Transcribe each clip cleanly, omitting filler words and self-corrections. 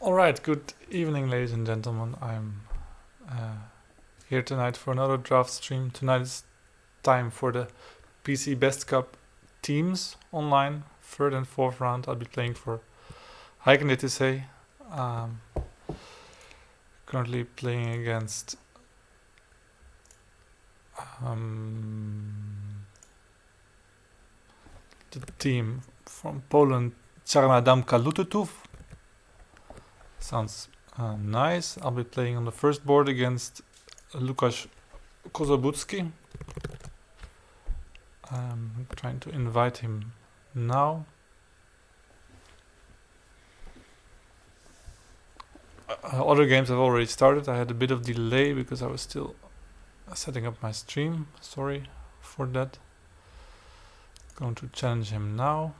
Alright, good evening, ladies and gentlemen. I'm here tonight for another draft stream. Tonight is time for the PCBEST Cup teams online, third and fourth round. I'll be playing for Hijken DTC. Currently playing against the team from Poland, Czarna Damka Lututów. Sounds nice. I'll be playing on the first board against Lukasz Kozobucki. I'm trying to invite him now. Other games have already started. I had a bit of delay because I was still setting up my stream. Sorry for that. Going to challenge him now.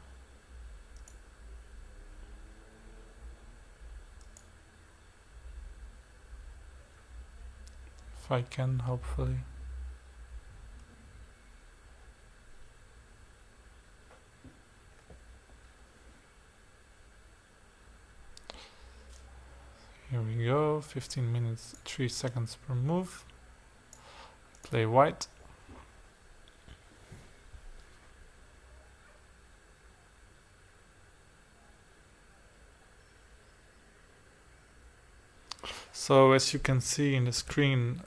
If I can, hopefully. Here we go, 15 minutes, 3 seconds per move. Play white. So as you can see in the screen,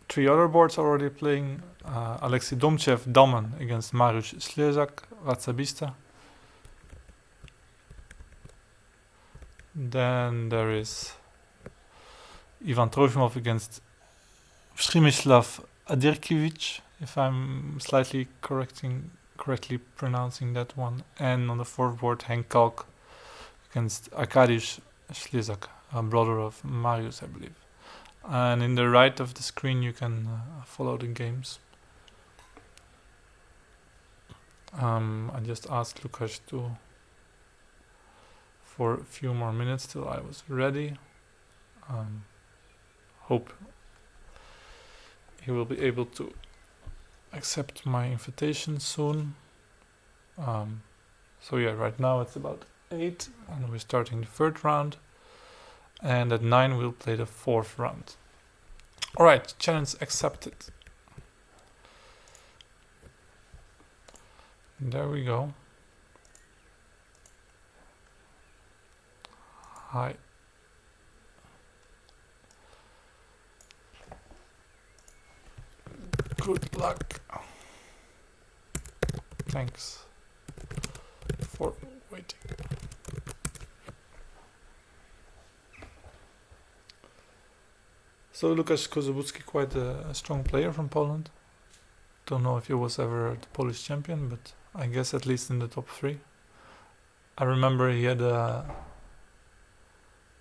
3 other boards are already playing. Alexei Domchev, Daman against Mariusz Slezak, RCAP. Then there is Ivan Trofimov against Przemysław Adirkiewicz, if I'm slightly correctly pronouncing that one. And on the fourth board, Henk Kalk against Arkadiusz Slezak, a brother of Mariusz, I believe. And in the right of the screen you can follow the games. I just asked Lukasz for a few more minutes till I was ready. Hope he will be able to accept my invitation soon. So yeah, right now it's about 8 and we're starting the third round, and at 9 we'll play the fourth round. Alright, challenge accepted. There we go. Hi. Good luck. Thanks for waiting. So Lukasz Kozobucki, quite a strong player from Poland. Don't know if he was ever the Polish champion, but I guess at least in the top 3. I remember he had a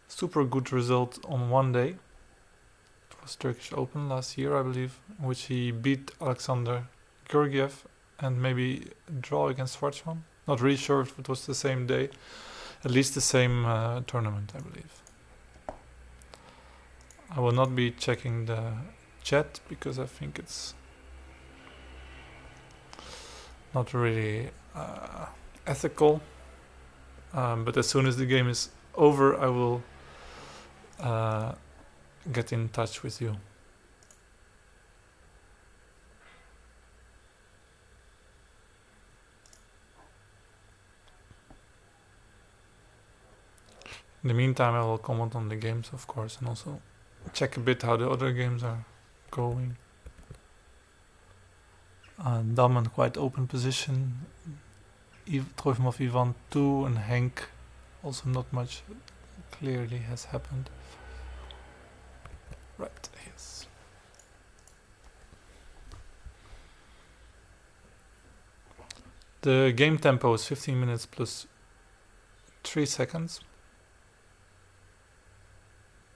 super good result on one day. It was Turkish Open last year, I believe, in which he beat Alexander Georgiev and maybe a draw against Schwarzman. Not really sure if it was the same day. At least the same tournament, I believe. I will not be checking the chat because I think it's not really ethical. But as soon as the game is over, I will get in touch with you. In the meantime, I will comment on the games, of course, and also check a bit how the other games are going. Daman, quite open position. Trofimov Ivan 2 and Henk, also not much clearly has happened. Right, yes. The game tempo is 15 minutes plus 3 seconds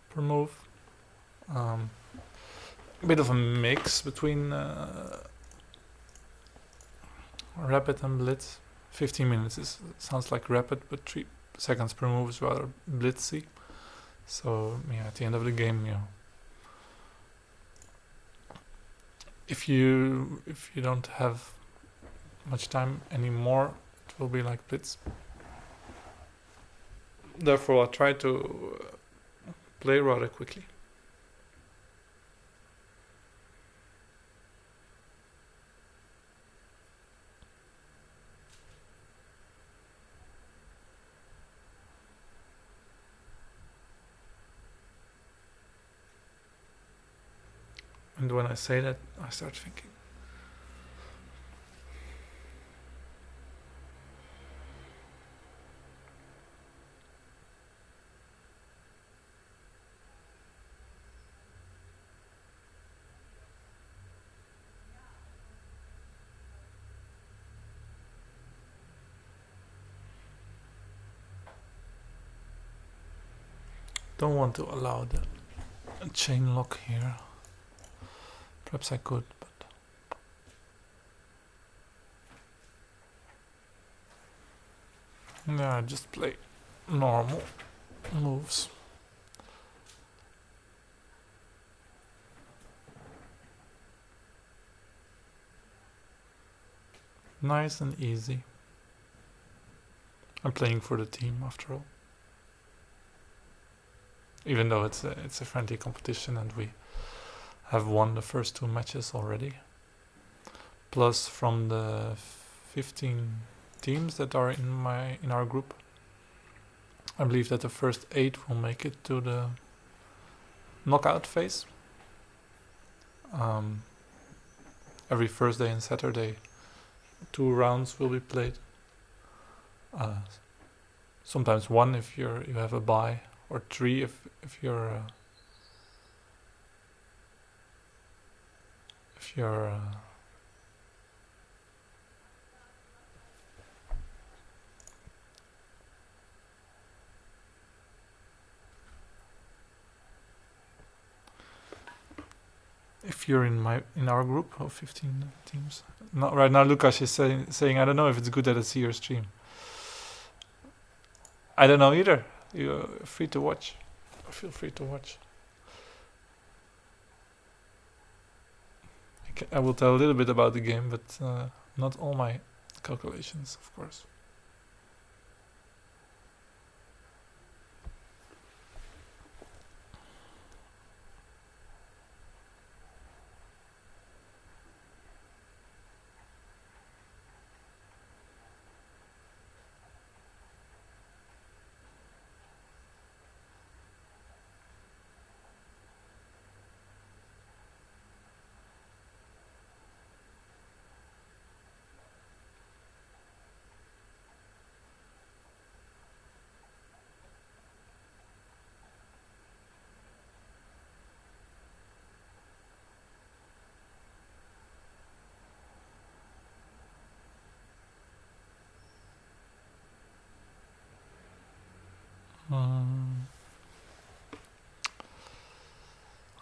per move. A bit of a mix between rapid and blitz. 15 minutes sounds like rapid, but 3 seconds per move is rather blitzy. So yeah, at the end of the game, if you don't have much time anymore, it will be like blitz. Therefore, I try to play rather quickly. And when I say that, I start thinking. Don't want to allow the chain lock here. Perhaps I could, but yeah, just play normal moves. Nice and easy. I'm playing for the team after all. Even though it's a friendly competition and we have won the first 2 matches already. Plus, from the 15 teams that are in our group, I believe that the first 8 will make it to the knockout phase. Every Thursday and Saturday, 2 rounds will be played. Sometimes 1 if you have a bye, or 3 if you're if you're in our group of 15 teams. Not right now. Lukas is saying I don't know if it's good that I see your stream. I don't know either. You're free to watch. Feel free to watch. I will tell a little bit about the game, but not all my calculations, of course.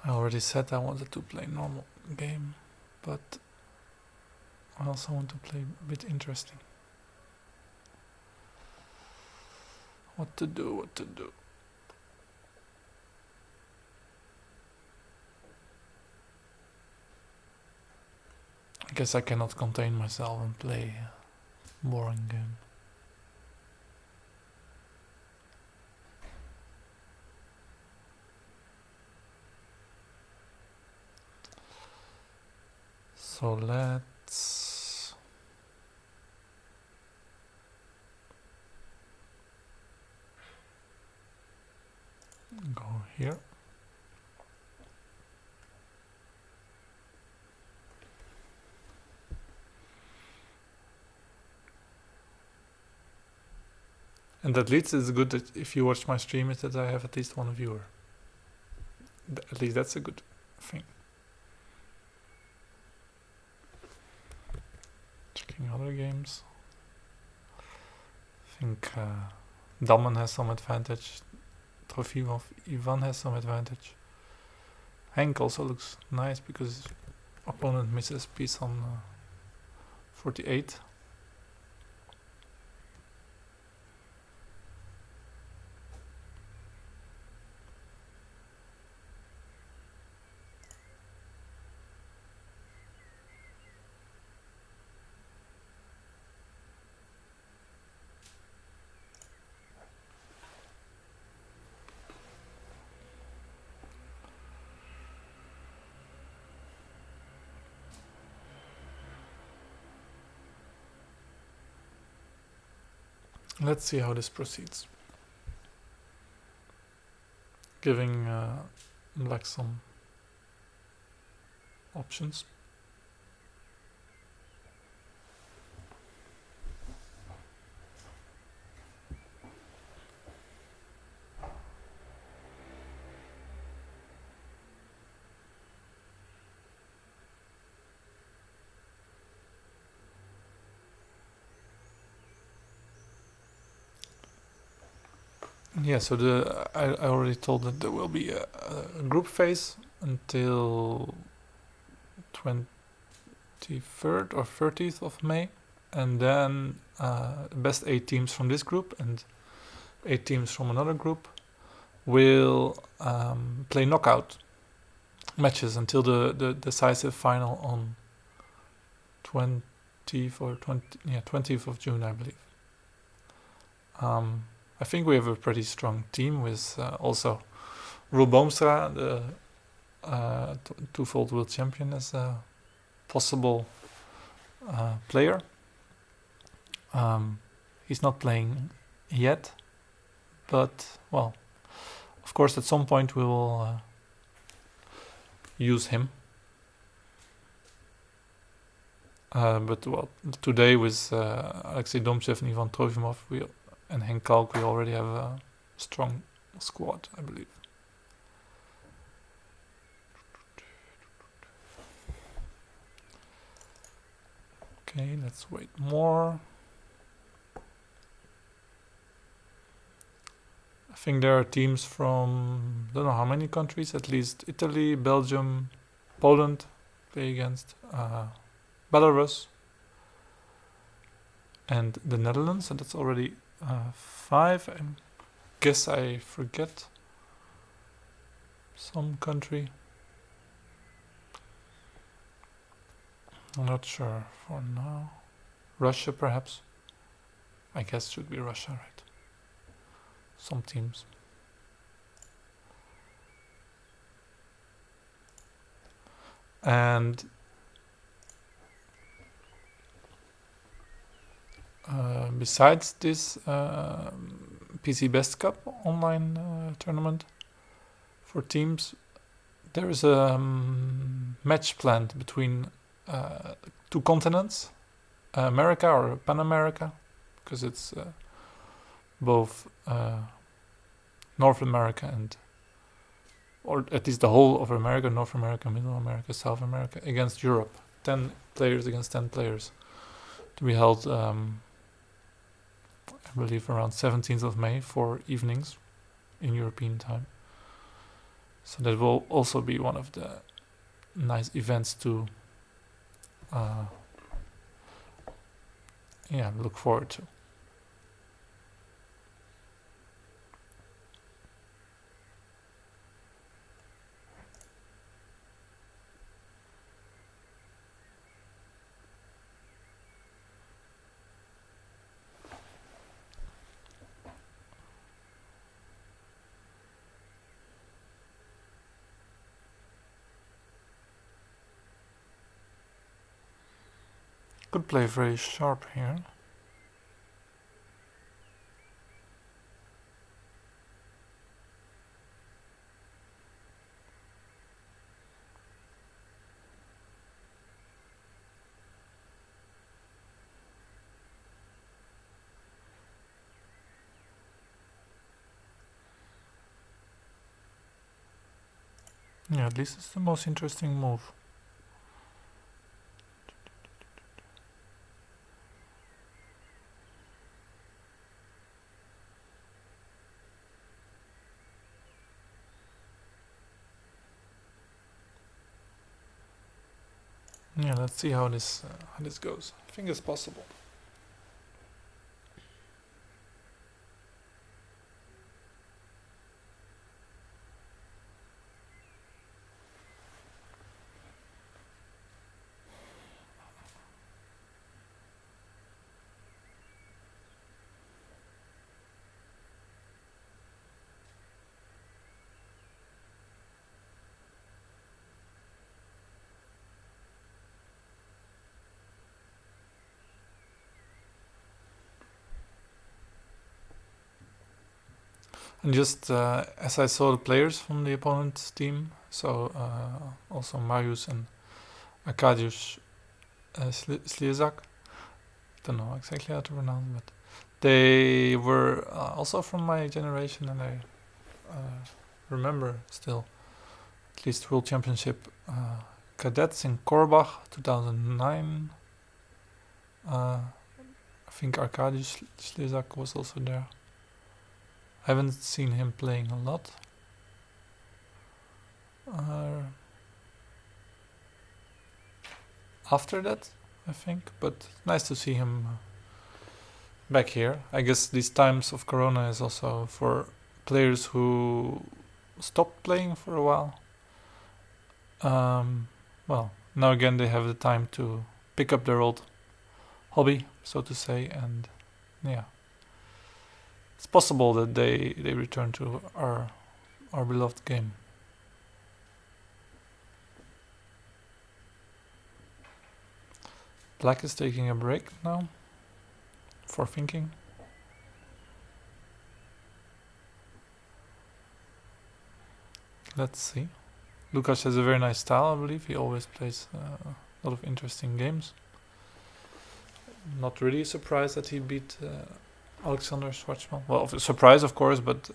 I already said I wanted to play normal game, but I also want to play a bit interesting. What to do? I guess I cannot contain myself and play a boring game. So let's go here. And at least it's good that if you watch my stream, is that I have at least 1 viewer. At least that's a good thing. Checking other games. I think Dammen has some advantage. Trofimov Ivan has some advantage. Henk also looks nice because opponent misses piece on 48. Let's see how this proceeds. Giving black some options. Yeah, so I already told that there will be a group phase until 23rd or 30th of May, and then best 8 teams from this group and 8 teams from another group will play knockout matches until the decisive final on 20th of June, I believe. I think we have a pretty strong team with also Roel Boomstra, the twofold world champion, as a possible player. He's not playing yet, but well, of course at some point we will use him. But well, today with Alexei Domchev and Ivan Trofimov and Henk Kalk, we already have a strong squad, I believe. Okay, let's wait more. I think there are teams from, don't know how many countries, at least Italy, Belgium, Poland play against, Belarus, and the Netherlands, and that's already 5. I guess I forget some country. I'm not sure for now. Russia, perhaps. I guess should be Russia, right? Some teams. And besides this PCBEST Cup online tournament for teams, there is a match planned between 2 continents, America or Pan America, because it's both North America and, or at least the whole of America, North America, Middle America, South America, against Europe. 10 players against 10 players, to be held, I believe, around 17th of May, 4 evenings in European time. So that will also be one of the nice events to look forward to. Could play very sharp here. Yeah, at least it's the most interesting move. Yeah, let's see how this goes. I think it's possible. And just as I saw the players from the opponent's team, so also Marius and Arkadiusz Slezak, don't know exactly how to pronounce, but they were also from my generation, and I remember still at least World Championship cadets in Korbach 2009. I think Arkadiusz Slezak was also there. I haven't seen him playing a lot. After that, I think, but nice to see him back here. I guess these times of Corona is also for players who stopped playing for a while. Well, now again they have the time to pick up their old hobby, so to say, and yeah, it's possible that they return to our beloved game. Black is taking a break now for thinking. Let's see. Lukas has a very nice style, I believe. He always plays a lot of interesting games. Not really surprised that he beat Alexander Schwarzman. Well, a surprise, of course, but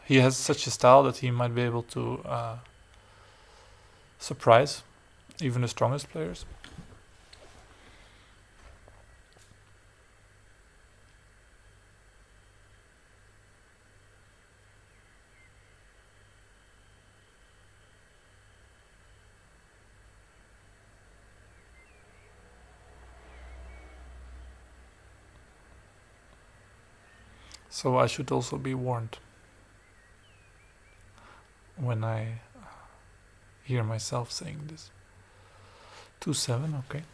he has such a style that he might be able to surprise even the strongest players. So I should also be warned when I hear myself saying this. 2-7, okay.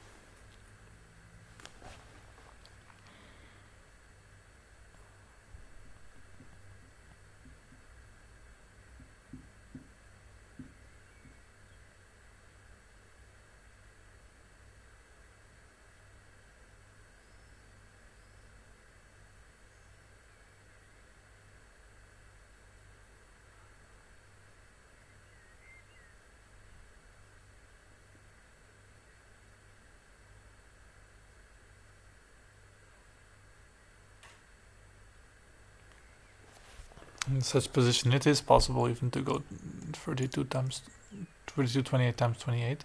In such position, it is possible even to go 28 times 28,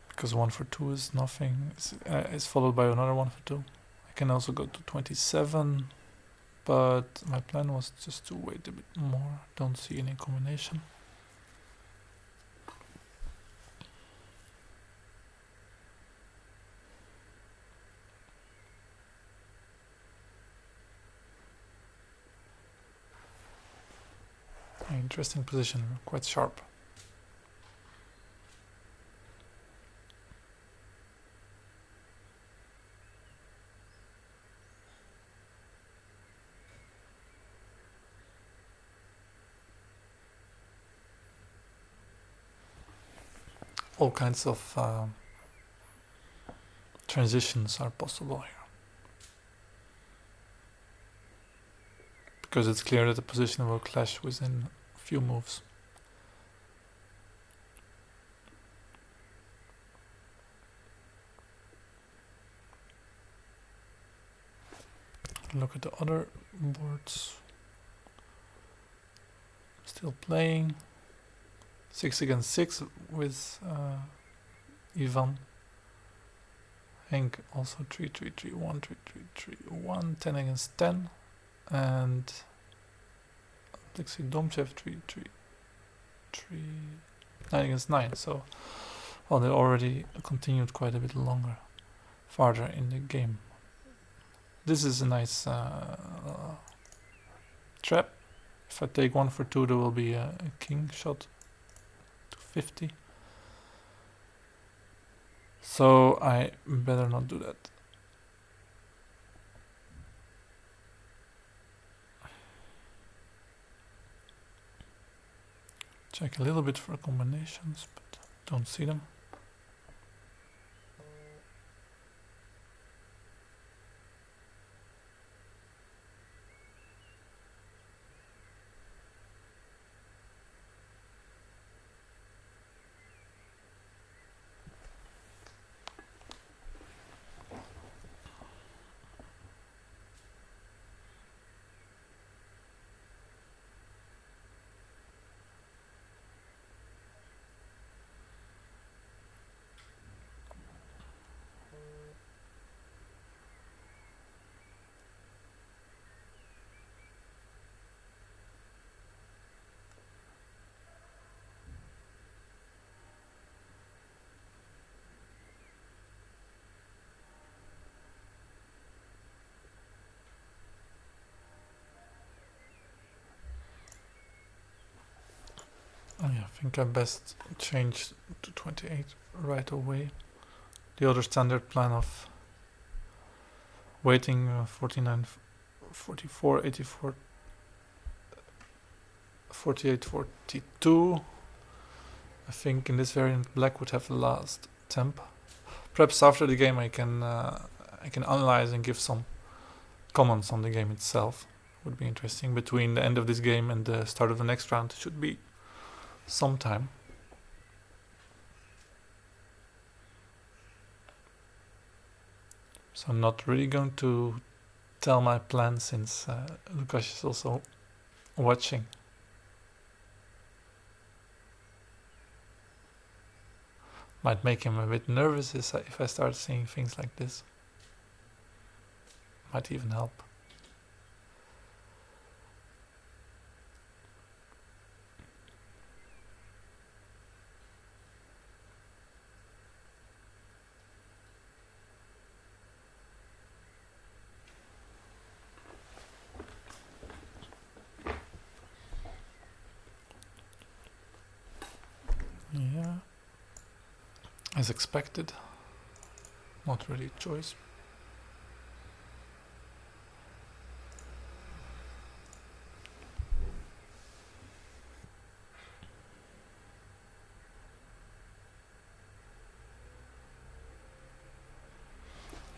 because 1 for 2 is nothing. It's followed by another 1 for 2. I can also go to 27, but my plan was just to wait a bit more. Don't see any combination. Interesting position, quite sharp. All kinds of transitions are possible here, because it's clear that the position will clash within few moves. Look at the other boards. Still playing 6 against 6 with Ivan. Henk also 3-3-3-1, 3-3-3-1, 10 against 10, and Alexei Domchev 3-3-3, 9 against 9. So, well, they already continued quite a bit longer, farther in the game. This is a nice trap. If I take 1 for 2, there will be a king shot to 50. So I better not do that. Check a little bit for combinations, but don't see them. Oh yeah, I think I best change to 28 right away. The other standard plan of waiting 49, 44, 84, 48, 42. I think in this variant black would have the last temp. Perhaps after the game I can analyze and give some comments on the game itself. Would be interesting. Between the end of this game and the start of the next round should be some time. So I'm not really going to tell my plan since Lukasz is also watching. Might make him a bit nervous if I start seeing things like this. Might even help. Yeah. As expected. Not really a choice.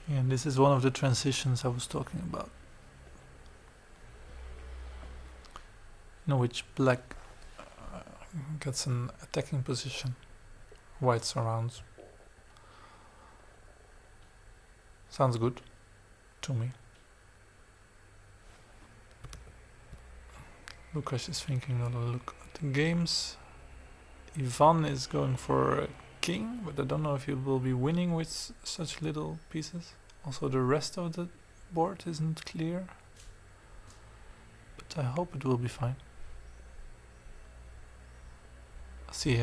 And this is one of the transitions I was talking about. In which black gets an attacking position, white surrounds. Sounds good to me. Lukasz is thinking another look at the games. Ivan is going for a king, but I don't know if he will be winning with such little pieces. Also the rest of the board isn't clear, but I hope it will be fine. I see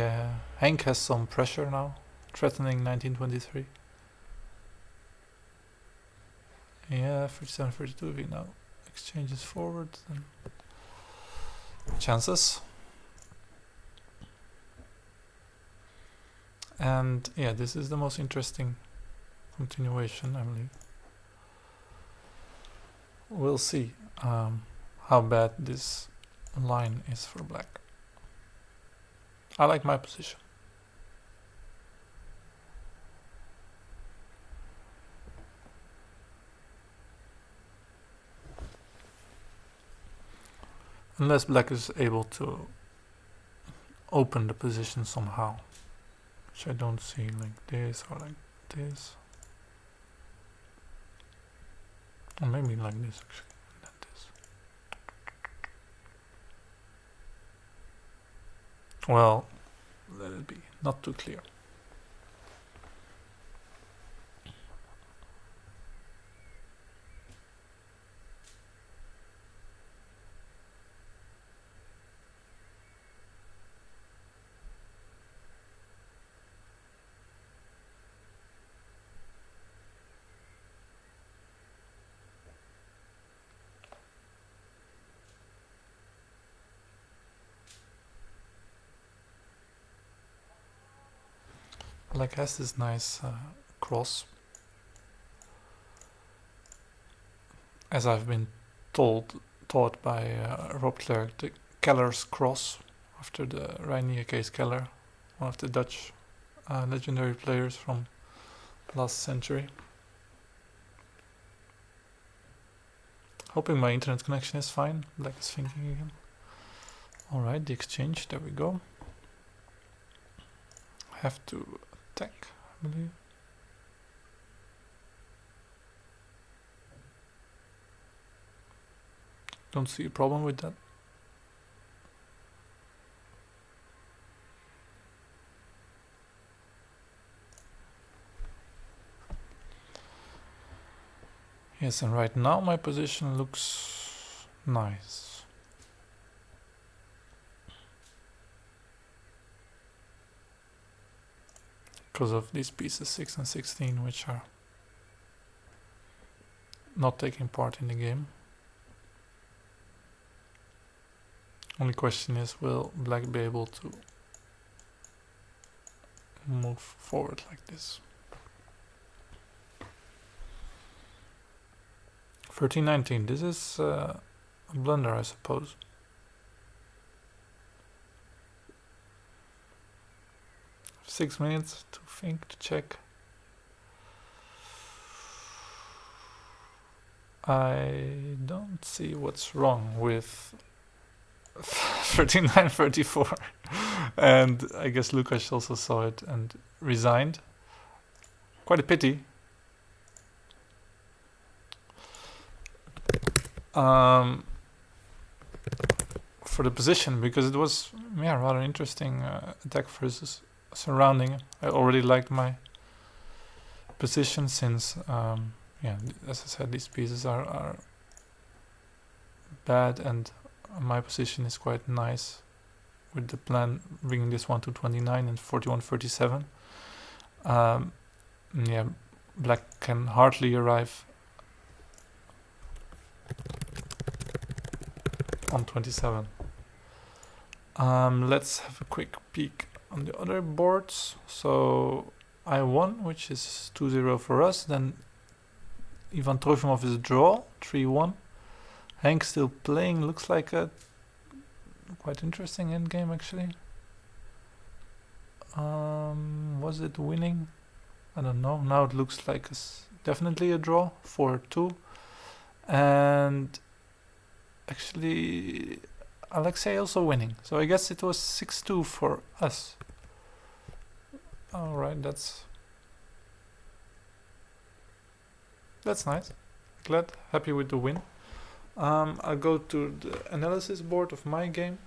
Henk has some pressure now, threatening 1923. Yeah, 37, 32, if he now exchanges forward, then chances. And yeah, this is the most interesting continuation, I believe. We'll see how bad this line is for black. I like my position. Unless black is able to open the position somehow, which I don't see, like this or like this. Or maybe like this actually, not this. Well, let it be, not too clear. Black has this nice cross. As I've been taught by Rob Clerk, the Keller's cross, after the Reinier Kees Keller, one of the Dutch legendary players from last century. Hoping my internet connection is fine. Black is thinking again. Alright, the exchange, there we go. Have to attack, I believe. Don't see a problem with that. Yes, and right now my position looks nice. Because of these pieces 6 and 16, which are not taking part in the game. Only question is, will black be able to move forward like this? 1319. This is a blunder, I suppose. Six minutes to think, to check. I don't see what's wrong with 3934. And I guess Lukas also saw it and resigned. Quite a pity. For the position, because it was rather interesting attack versus surrounding. I already liked my position since as I said, these pieces are bad and my position is quite nice with the plan bringing this one to 29 and 41-37. Black can hardly arrive on 27. Let's have a quick peek on the other boards. So I won, which is 2-0 for us. Then Ivan Trofimov is a draw, 3-1. Hank still playing, looks like a quite interesting endgame actually. Was it winning? I don't know. Now it looks like definitely a draw, 4-2. And actually Alexei also winning. So I guess it was 6-2 for us. Alright, that's nice. Glad, happy with the win. I'll go to the analysis board of my game.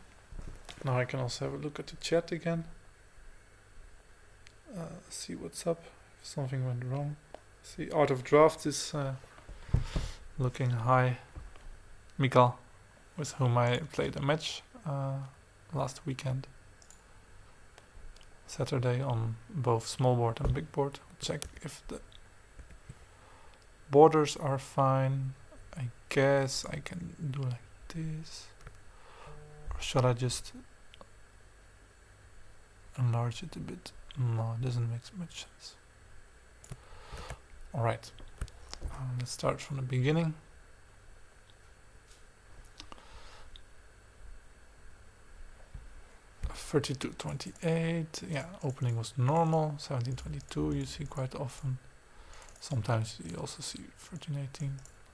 Now I can also have a look at the chat again. See what's up, if something went wrong. See, Art of Draft is looking high. Mikael, with whom I played a match last weekend. Saturday on both small board and big board. Check if the borders are fine. I guess I can do like this. Or shall I just enlarge it a bit? No, it doesn't make much sense. Alright, let's start from the beginning. $32.28. Yeah, opening was normal. 17.22 you see quite often. Sometimes you also see 13.18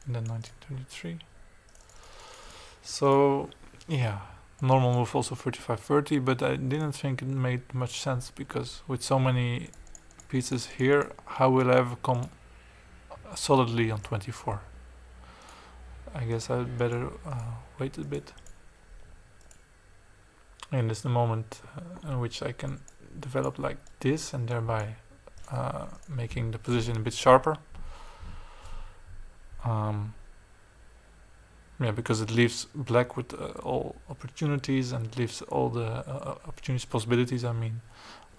and then 19.23. So yeah, normal move also 35.30, but I didn't think it made much sense because with so many pieces here, how will I ever come solidly on 24? I guess I'd better wait a bit. And it's the moment in which I can develop like this and thereby making the position a bit sharper. Because it leaves black with all opportunities and leaves all the opportunities, possibilities. I mean,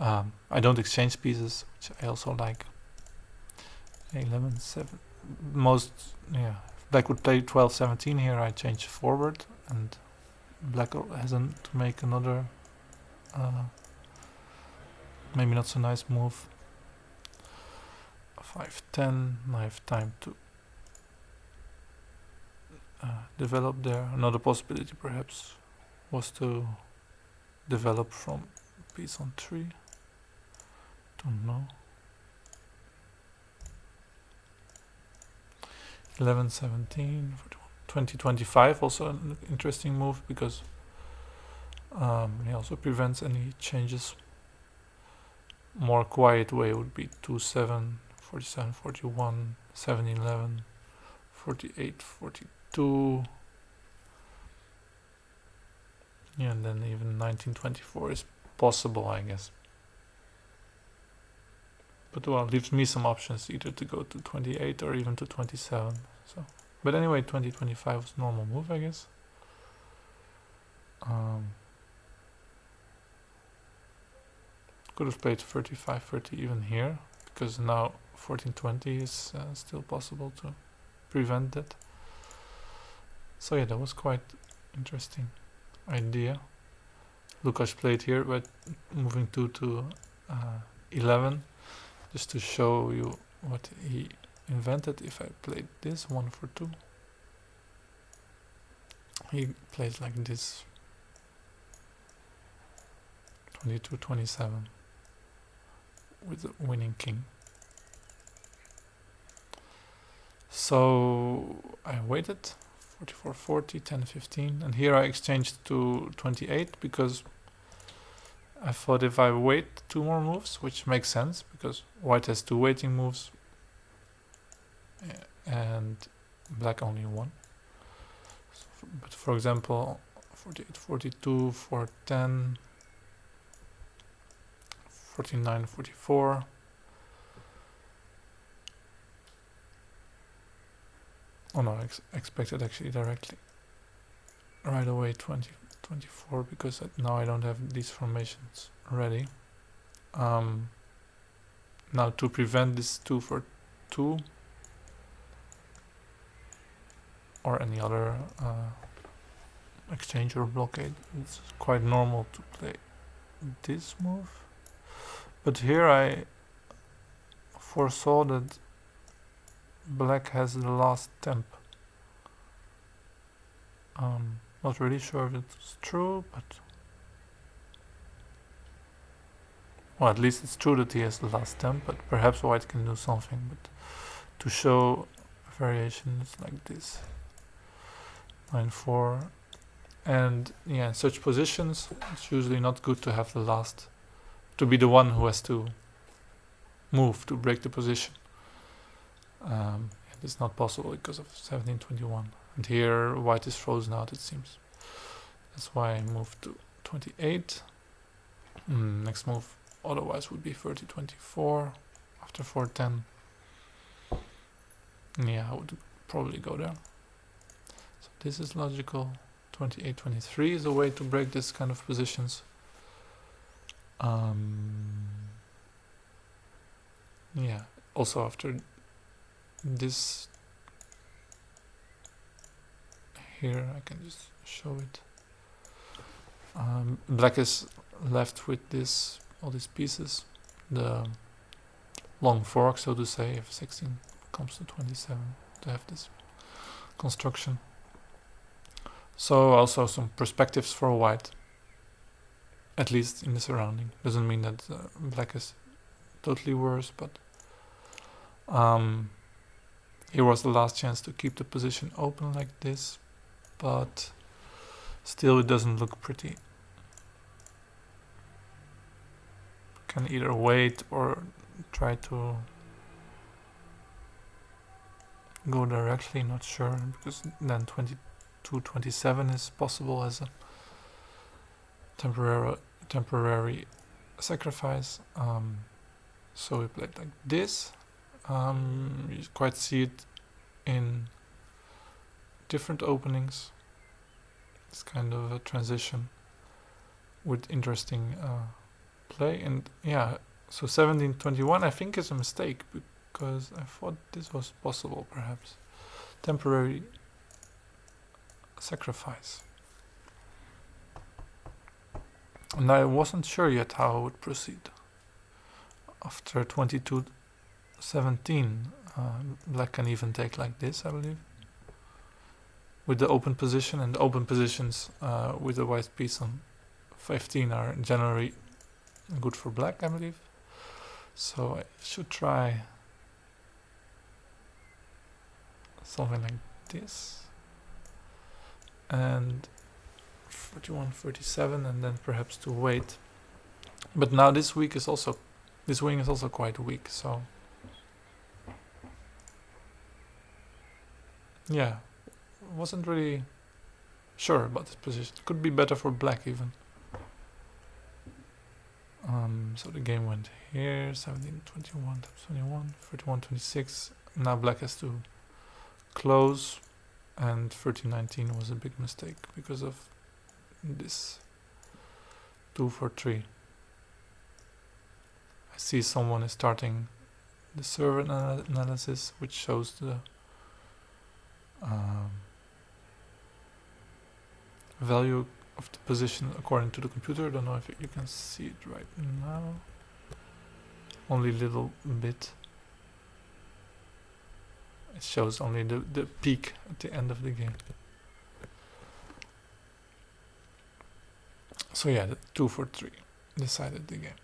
I don't exchange pieces, which I also like. 11-7. If black would play 12-17 here, I change forward, and black hasn't to make another maybe not so nice move. 5-10. I have time to develop there. Another possibility perhaps was to develop from piece on 3. Don't know. 11-17. 20-25, also an interesting move because it also prevents any changes. More quiet way would be 2-7, 47-41, 7-11, 48-42. Yeah, and then even 19-24 is possible, I guess. But well, it leaves me some options either to go to 28 or even to 27. So, but anyway, 20-25 was normal move, I guess. Could have played 35-30 even here, because now 14-20 is still possible to prevent that. So yeah, that was quite interesting. idea. Lukáš played here, but moving 2 to 11, just to show you what he invented. If I played this 1 for 2, he plays like this. 22-27 with the winning king. So I waited 44-40, 10-15, and here I exchanged to 28 because I thought if I wait 2 more moves, which makes sense because white has 2 waiting moves and black only 1. So but for example, 48-42, 4-10, 49-44. Oh no, I expected actually directly right away 20-24 because now I don't have these formations ready. Now to prevent this 2 for 2 or any other exchange or blockade, it's quite normal to play this move. But here I foresaw that black has the last temp. Not really sure if it's true, but well, at least it's true that he has the last temp, but perhaps white can do something. But to show variations like this, 9-4, and yeah, in such positions, it's usually not good to have the last, to be the one who has to move to break the position. It's not possible because of 17-21, and here white is frozen out, it seems. That's why I moved to 28. Next move otherwise would be 30-24 after 4-10. Yeah, I would probably go there. So this is logical. 28-23 is a way to break this kind of positions. Yeah, also after this here I can just show it. Black is left with this, all these pieces, the long fork, so to say, if 16 comes to 27, to have this construction. So also some perspectives for white, at least in the surrounding. Doesn't mean that black is totally worse, but here was the last chance to keep the position open like this, but still it doesn't look pretty. Can either wait or try to go directly, not sure, because then 22-27 is possible as a temporary sacrifice. So we played like this. You quite see it in different openings. It's kind of a transition with interesting play, and yeah, so 17-21 I think is a mistake because I thought this was possible, perhaps. Temporary sacrifice. And I wasn't sure yet how I would proceed. After 22-17, black can even take like this, I believe, with the open position, and the open positions with the white piece on 15 are generally good for black, I believe. So I should try something like this, and 41-37, and then perhaps to wait. But now this wing is also quite weak, so yeah, wasn't really sure about this position. Could be better for black even. So the game went here, 17-21 times 21, 31-26. Now black has to close, and 13-19 was a big mistake because of this 2 for 3. I see someone is starting the server analysis, which shows the value of the position according to the computer. Don't know if you can see it right now. Only a little bit. It shows only the peak at the end of the game. So yeah, the 2 for 3 decided the game.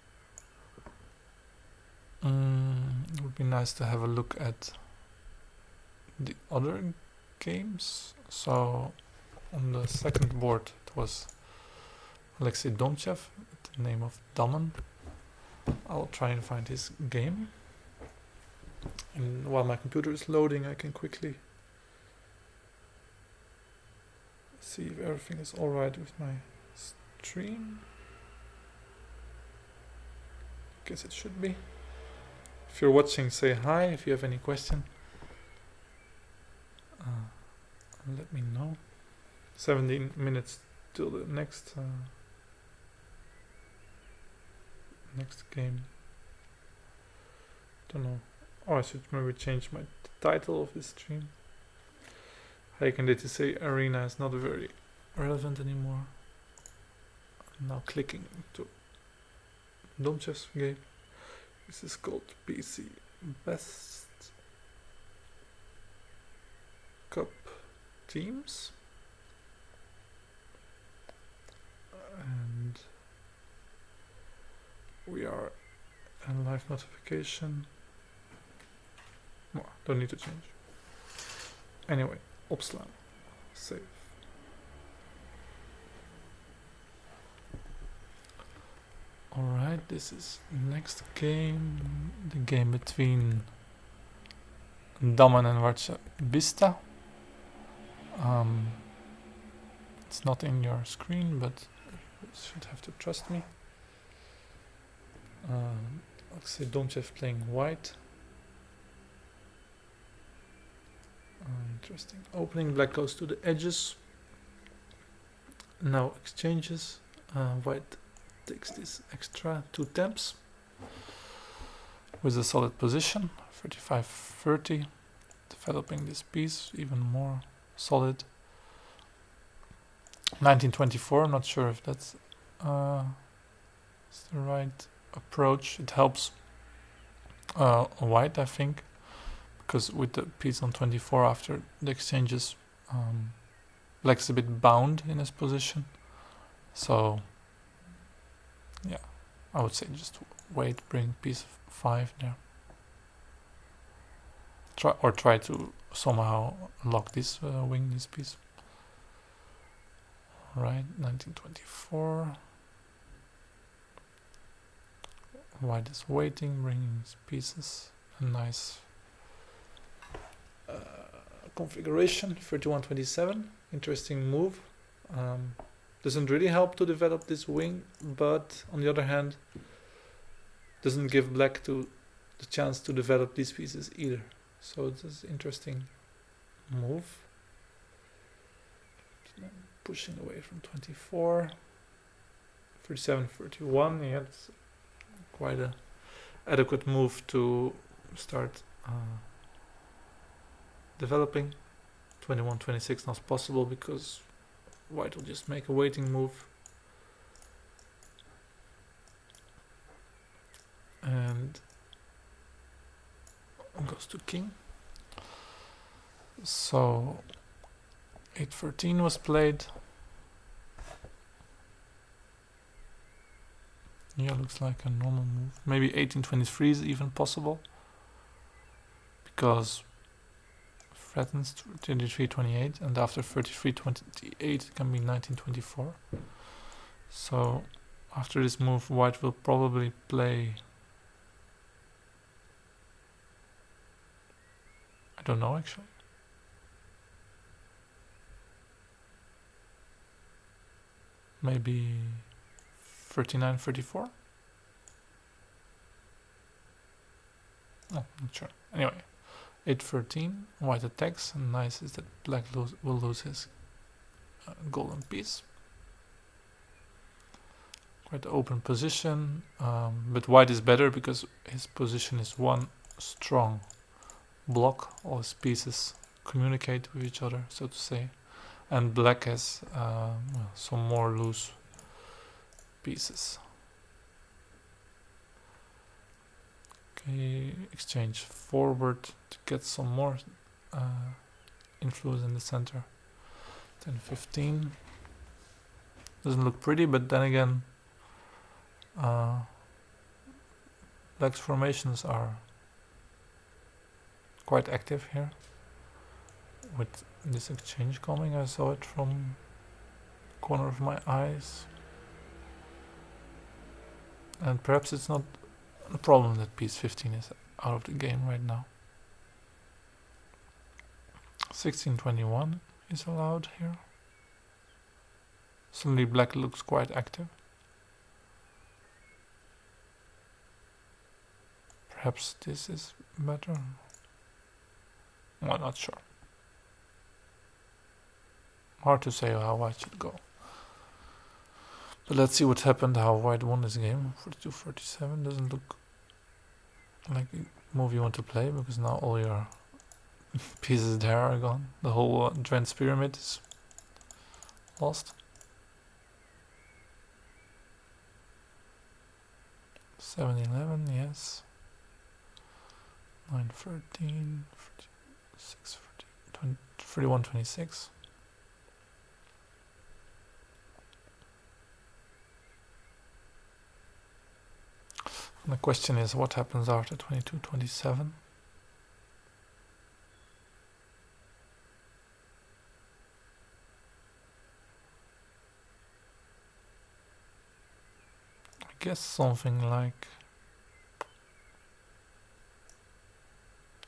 It would be nice to have a look at the other games. So on the second board it was Alexei Domchev, the name of Daman. I'll try and find his game. And while my computer is loading, I can quickly see if everything is alright with my stream. Guess it should be. If you're watching, say hi. If you have any question, let me know. 17 minutes till the next next game. Don't know. Oh, I should maybe change my title of this stream. Hijken DTC Arena is not very relevant anymore. I'm now clicking to Domchev's game. This is called PCBEST Cup Teams. And we are in live notification. Well, don't need to change. Anyway, opslaan. Save. Alright, this is next game. The game between Daman and Bista. It's not in your screen, but you should have to trust me. Alexei Domchev playing white. Interesting. Opening, black goes to the edges. Now exchanges. White takes this extra 2 temps with a solid position. 35-30. Developing this piece even more solid. 1924. I'm not sure if that's the right approach. It helps white, I think. Because with the piece on 24 after the exchanges, black's a bit bound in his position. So, yeah, I would say just wait, bring piece 5 there. Try to somehow lock this wing, this piece. Right, 1924. White is waiting, bringing his pieces. A nice configuration. 31-27, interesting move. Doesn't really help to develop this wing, but on the other hand doesn't give black the chance to develop these pieces either. So it's an interesting move. Pushing away from 24. 37-31, yeah, it's quite a adequate move to start developing. 21-26 not possible because white will just make a waiting move. And goes to king. So 8-13 was played. Yeah, looks like a normal move. Maybe 18-23 is even possible, because threatens 23-28, and after 33-28 it can be 19-24. So after this move, white will probably play, I don't know actually. Maybe 39-34? Oh, not sure. Anyway, 8-13, white attacks, and nice is that black will lose his golden piece. Quite open position, but white is better because his position is one strong block. All his pieces communicate with each other, so to say. and black has some more loose pieces. Okay, exchange forward to get some more influence in the center. 10-15. Doesn't look pretty, but then again, black's formations are quite active here. With this exchange coming, I saw it from the corner of my eyes. And perhaps it's not a problem that piece 15 is out of the game right now. 16-21 is allowed here. Suddenly black looks quite active. Perhaps this is better. I'm not sure. Hard to say how white should go. But let's see what happened, how white won this game. 42-47 doesn't look like a move you want to play, because now all your pieces there are gone. The whole Drent's pyramid is lost. 7-11, yes. 9-13, 46, 31-26. The question is, what happens after 22-27? I guess something like...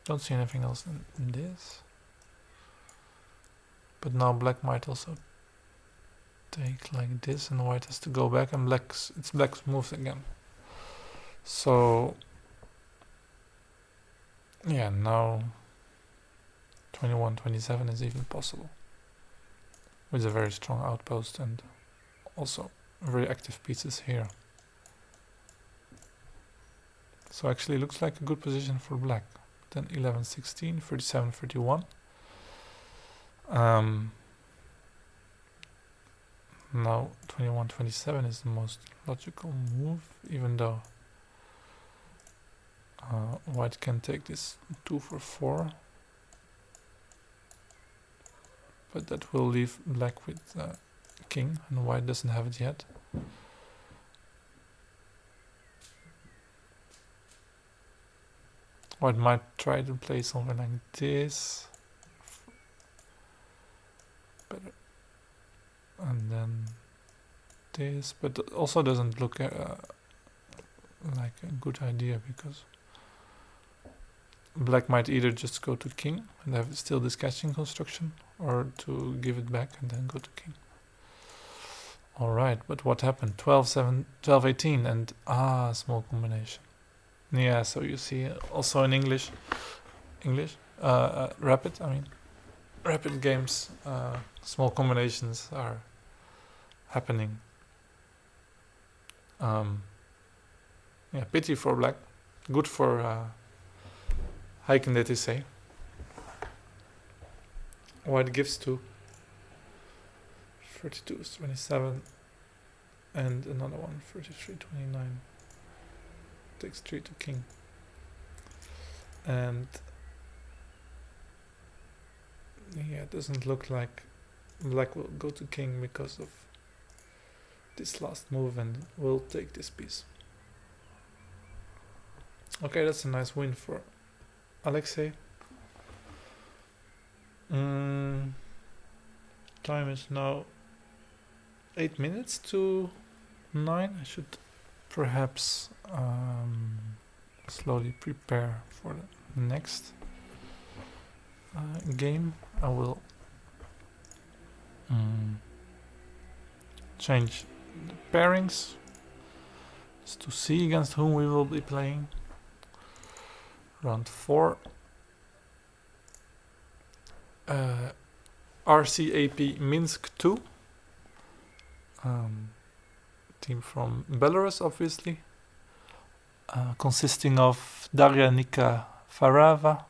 Don't see anything else in this. But now black might also take like this, and white has to go back, and it's black's moves again. So yeah, now 21-27 is even possible, with a very strong outpost and also very active pieces here. So actually looks like a good position for black. Then 11-16, 37-31. Now 21-27 is the most logical move, even though white can take this 2 for 4, but that will leave black with king, and white doesn't have it yet. White might try to play something like this, better, and then this, but also doesn't look like a good idea, because black might either just go to king and have still this catching construction, or to give it back and then go to king. Alright, but what happened? 12-18 and small combination. Yeah, so you see also in rapid games, small combinations are happening. Yeah, pity for black, good for Hijken DTC. White gives 2. 32-27, and another one, 33-29. Takes 3 to king. And yeah, it doesn't look like black will go to king because of this last move, and will take this piece. Okay, that's a nice win for Alexei. Time is now 8 minutes to 9. I should perhaps slowly prepare for the next game. I will change the pairings just to see against whom we will be playing. Round 4. RCAP Minsk II. Team from Belarus, obviously. Consisting of Daria Nika Farava,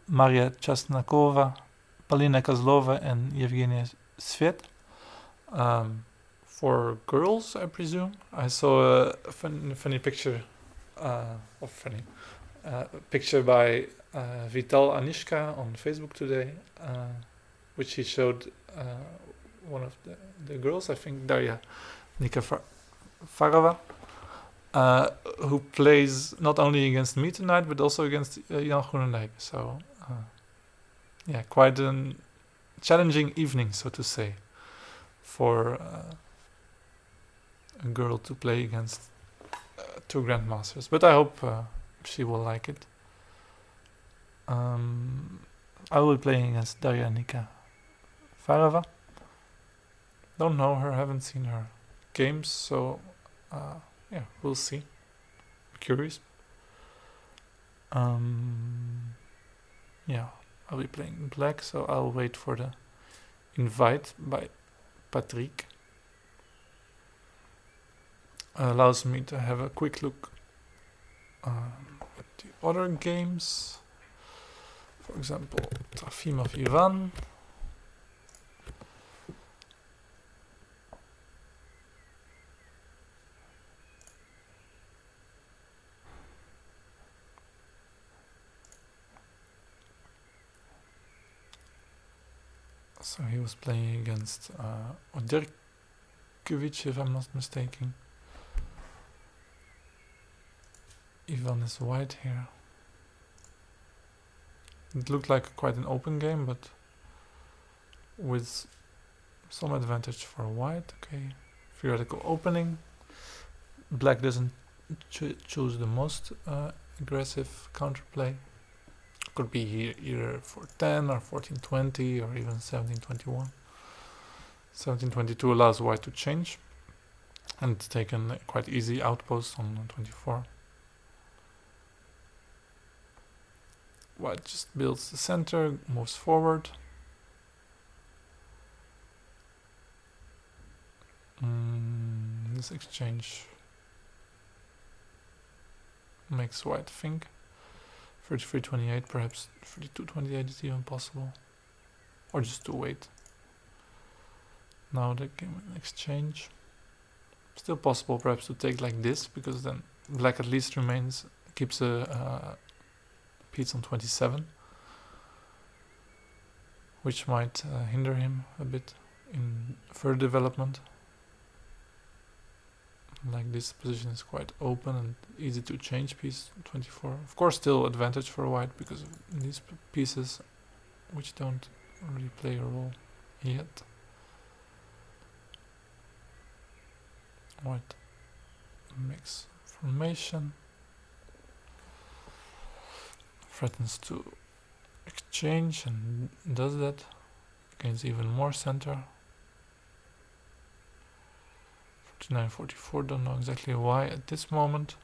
Maria Chasnakova, Polina Kozlova and Yevgenia Svet. For girls, I presume. I saw a funny picture, picture by Vital Anishka on Facebook today, which he showed one of the girls, I think Daria Nikafarova, who plays not only against me tonight, but also against Jan Groenendijk. So, yeah, quite a challenging evening, so to say, for a girl to play against two grandmasters. But I hope she will like it. I will be playing against Daria Nikafarova. Don't know her, haven't seen her games, so yeah, we'll see. Curious. Yeah, I'll be playing black, so I'll wait for the invite by Patrick. Allows me to have a quick look at the other games. For example, Trofimov Ivan. So he was playing against Oderkovic, if I'm not mistaken. Ivan is white here. It looked like quite an open game, but with some advantage for white. Okay, theoretical opening. Black doesn't choose the most aggressive counterplay. Could be here either 4-10 or 14-20 or even 17-21. 17-22 allows white to change and take a quite easy outpost on 24. White just builds the center, moves forward. This exchange makes white think. 33-28, perhaps 32-28 is even possible. Or just to wait. Now the game exchange. Still possible perhaps to take like this, because then black at least keeps a piece on 27. Which might hinder him a bit in further development. Like this position is quite open and easy to change piece 24. Of course still advantage for white because of these pieces which don't really play a role yet. White makes formation. Threatens to exchange and does that. Gains even more center. 49-44, don't know exactly why at this moment.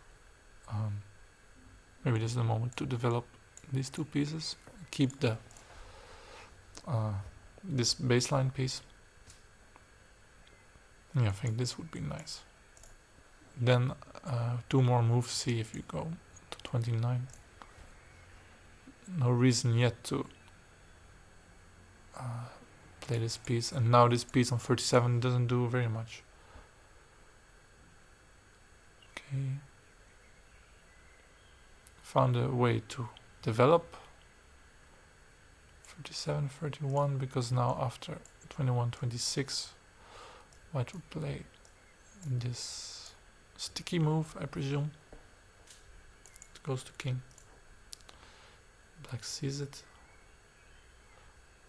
Maybe this is the moment to develop these two pieces. Keep the this baseline piece. Yeah, I think this would be nice. Then two more moves, see if you go to 29. No reason yet to play this piece, and now this piece on 37 doesn't do very much. Okay. Found a way to develop 37-31, because now after 21-26 white will play this sticky move, I presume. It goes to king. Black sees it.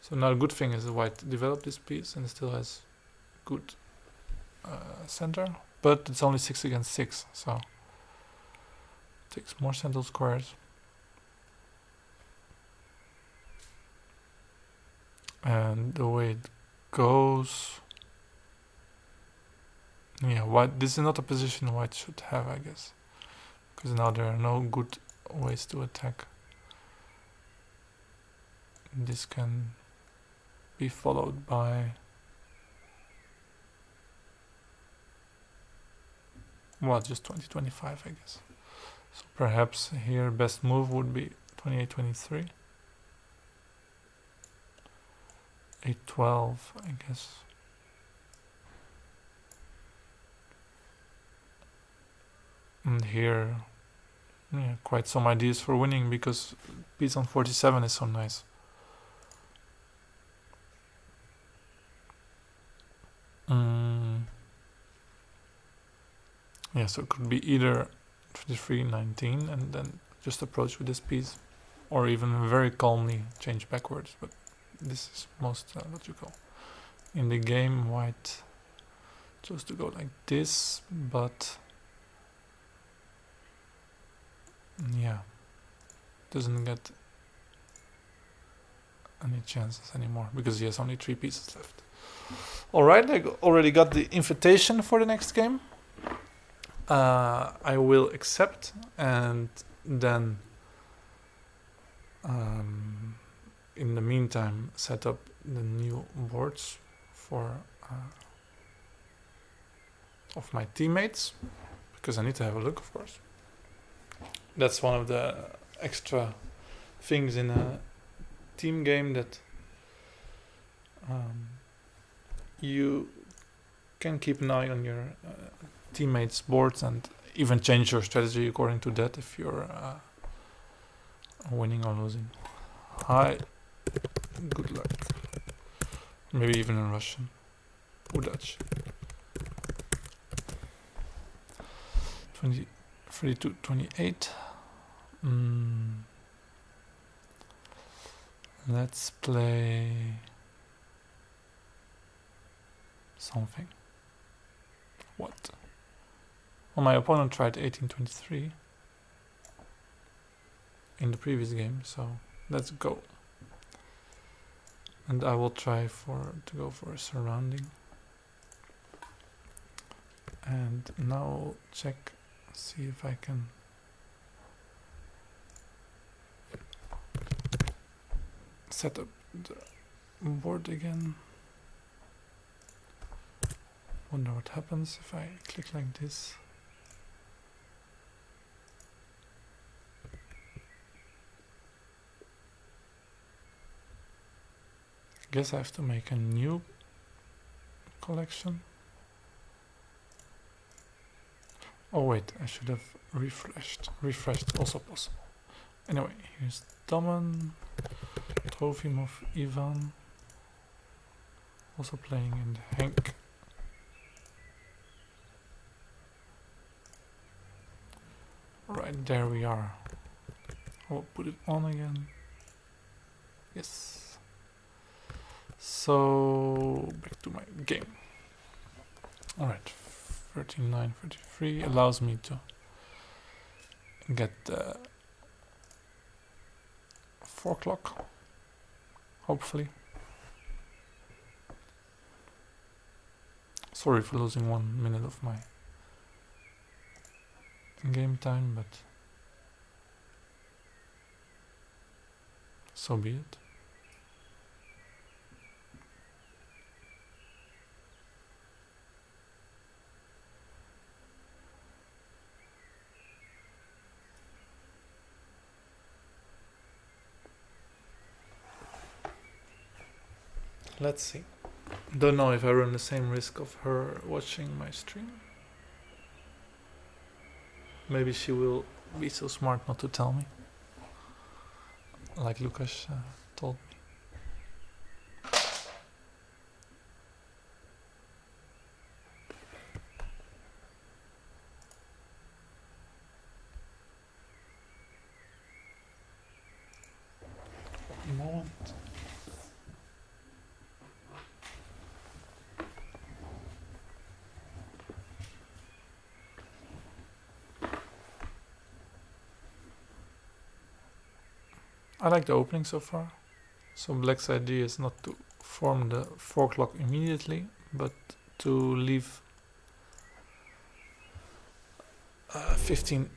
So now the good thing is that white developed this piece and still has good center, but it's only 6 against 6, so takes more central squares. And the way it goes, yeah, white, this is not a position white should have, I guess, because now there are no good ways to attack. This can be followed by, well, just 20-25, I guess. So perhaps here best move would be 28-23. A12, I guess. And here, yeah, quite some ideas for winning, because piece on 47 is so nice. Yeah, so it could be either 23-19 and then just approach with this piece, or even very calmly change backwards, but this is most what you call. In the game, white chose to go like this, but yeah, doesn't get any chances anymore because he has only 3 pieces left. Alright, I already got the invitation for the next game. I will accept, and then in the meantime set up the new boards for of my teammates, because I need to have a look, of course. That's one of the extra things in a team game, that you can keep an eye on your teammates' boards and even change your strategy according to that if you're winning or losing. Hi, good luck. Maybe even in Russian. Udach. 32-28. Let's play something. What? Well, my opponent tried 18-23 in the previous game, so let's go. And I will try to go for a surrounding. And now check, see if I can set up the board again. Wonder what happens if I click like this. Guess I have to make a new collection. Oh wait, I should have refreshed. Refreshed, also possible. Anyway, here's Domen, Trofimov, Ivan. Also playing in the Henk. Right, there we are. I'll put it on again. Yes. So, back to my game. Alright, 39-33 allows me to get the 4 o'clock, hopefully. Sorry for losing 1 minute of my game time, but so be it. Let's see. Don't know if I run the same risk of her watching my stream. Maybe she will be so smart not to tell me, like Lukas told me. Moment. I like the opening so far. So Black's idea is not to form the 4 o'clock immediately, but to leave 15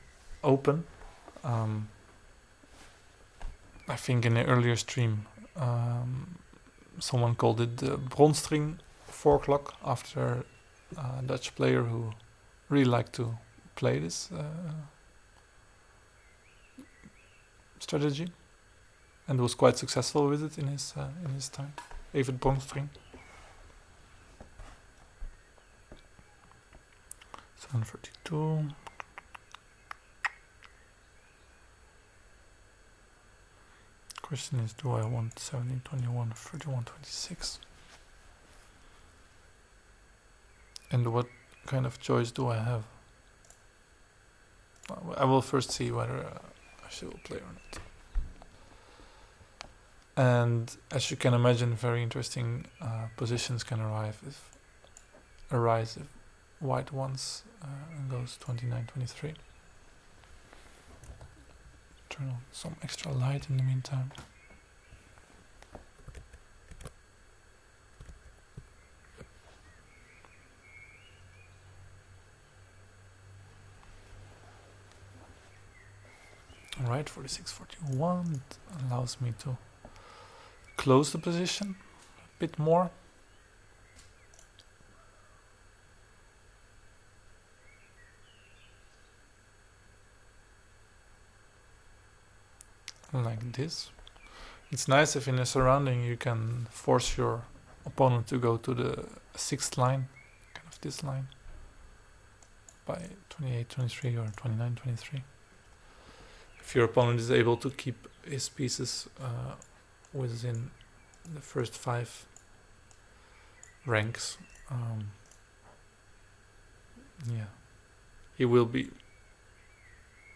open. I think in an earlier stream someone called it the Bronstring 4 o'clock, after a Dutch player who really liked to play this strategy and was quite successful with it in his time. Evert Bronstring. 732. Question is, do I want 17, 21, 31, 26? And what kind of choice do I have? I will first see whether I should play or not. And as you can imagine, very interesting positions can arise if white wants and goes 29, 23. Turn on some extra light in the meantime. Alright, 46-41 allows me to close the position a bit more. Like this. It's nice if in a surrounding you can force your opponent to go to the 6th line, kind of this line, by 28-23 or 29-23. If your opponent is able to keep his pieces within the first 5 ranks, yeah, he will be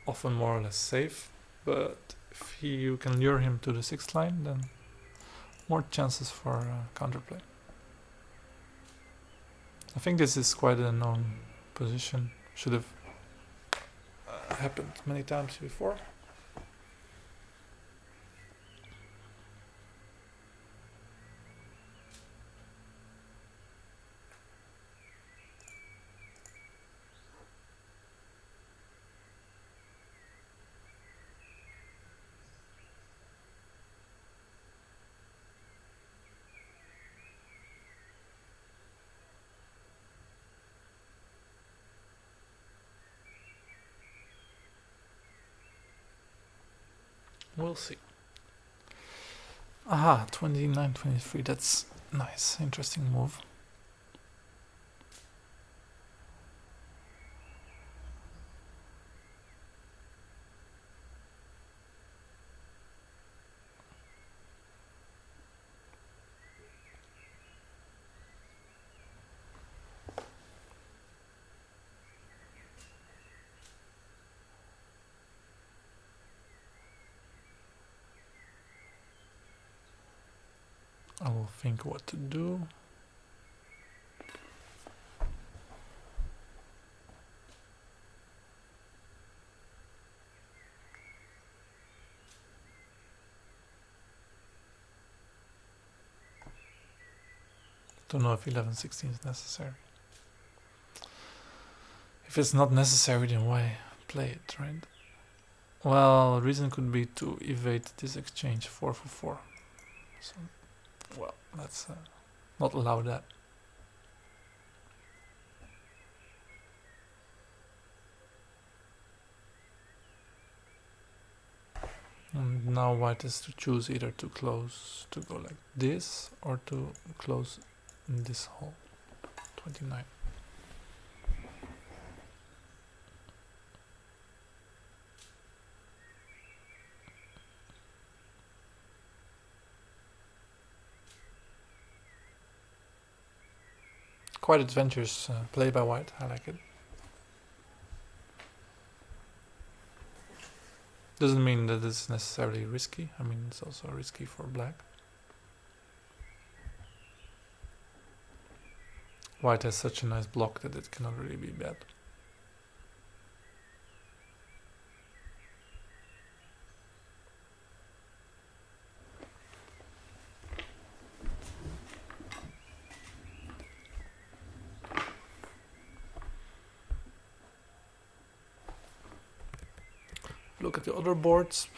often more or less safe, but if you can lure him to the 6th line, then more chances for counterplay. I think this is quite a known position, should have happened many times before. We'll see. Aha, 29-23, that's nice, interesting move. I will think what to do. Don't know if 11-16 is necessary. If it's not necessary, then why play it, right? Well, reason could be to evade this exchange 4 for 4. So, well, let's not allow that. And now white has to choose either to close, to go like this, or to close in this hole. 29. Quite adventurous play by white, I like it. Doesn't mean that it's necessarily risky, I mean it's also risky for black. White has such a nice block that it cannot really be bad. Look at the other boards.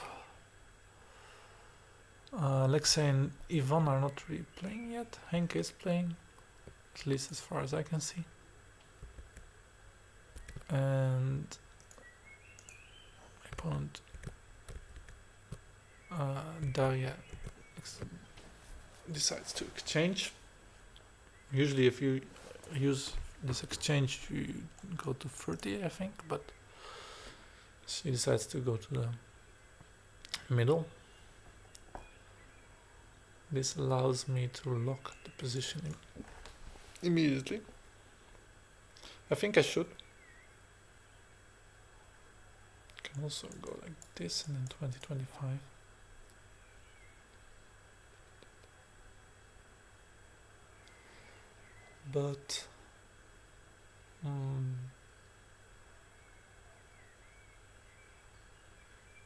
Alexei and Ivan are not really playing yet. Henk is playing, at least as far as I can see. And my opponent, Daria, decides to exchange. Usually if you use this exchange you go to 30, I think, but she decides to go to the middle. This allows me to lock the position immediately. I think I should. Can also go like this and then 2025. But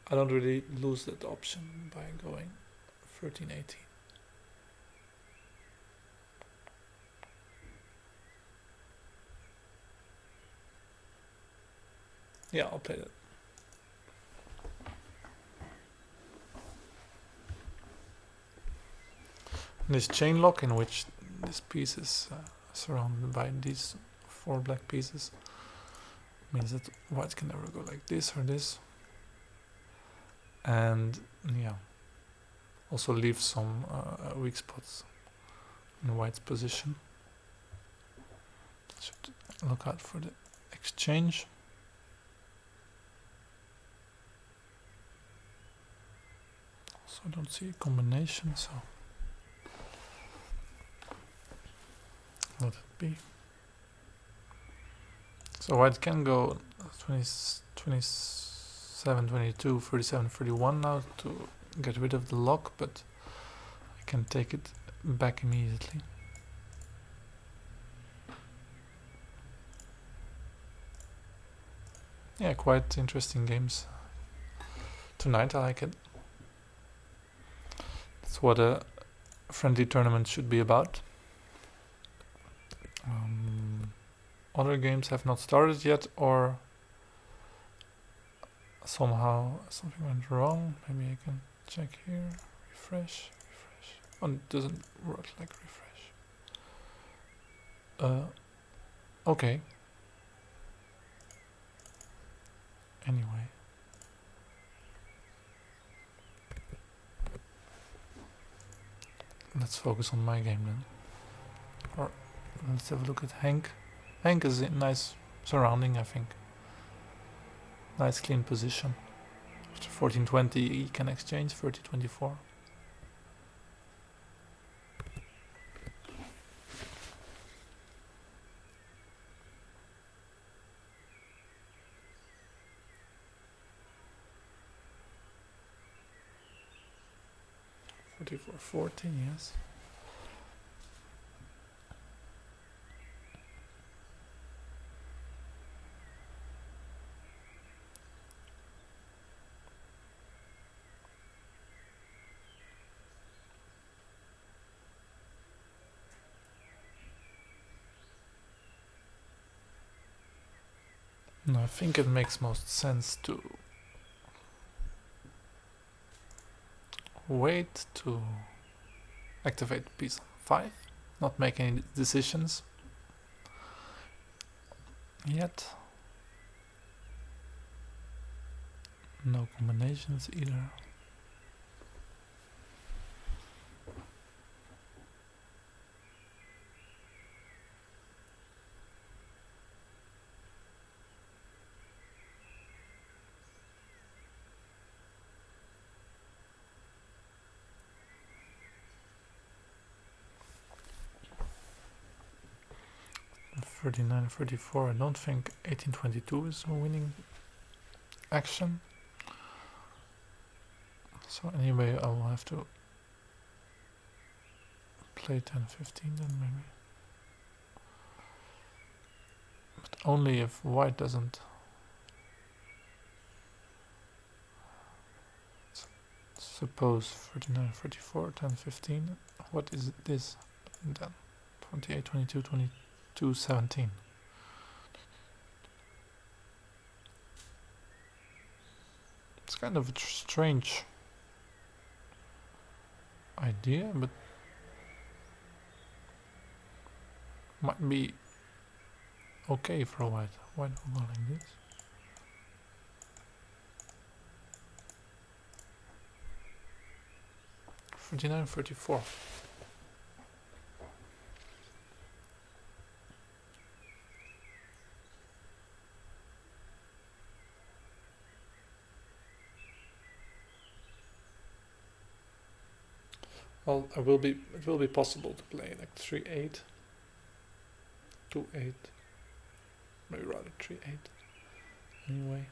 I don't really lose that option by going 1318. Yeah, I'll play that. This chain lock in which this piece is surrounded by these 4 black pieces means that white can never go like this or this, and yeah, also leave some weak spots in white's position. Should look out for the exchange. So I don't see a combination, so let it be. So white can go 27, 22, 37, 31 now to get rid of the lock, but I can take it back immediately. Yeah, quite interesting games tonight. I like it. That's what a friendly tournament should be about. Other games have not started yet, or somehow something went wrong. Maybe I can check here. Refresh. Oh, it doesn't work like refresh. Okay. Anyway. Let's focus on my game then. Or let's have a look at Henk. Henk is a nice surrounding, I think. Nice clean position. After 1420 he can exchange 3024. $44.40, yes. No, I think it makes most sense to wait to activate piece 5, not make any decisions yet. No combinations either. $39.34. I don't think 1822 is a winning action. So anyway, I will have to play 10-15 then maybe. But only if white doesn't. Suppose 39-44, 10-15. What is this? And then 28-22, 22-17. It's kind of a strange idea, but might be okay for a white. Why not go like this? $39.34. Well, it will be possible to play like 3-8, 2-8, maybe rather 3-8. Anyway.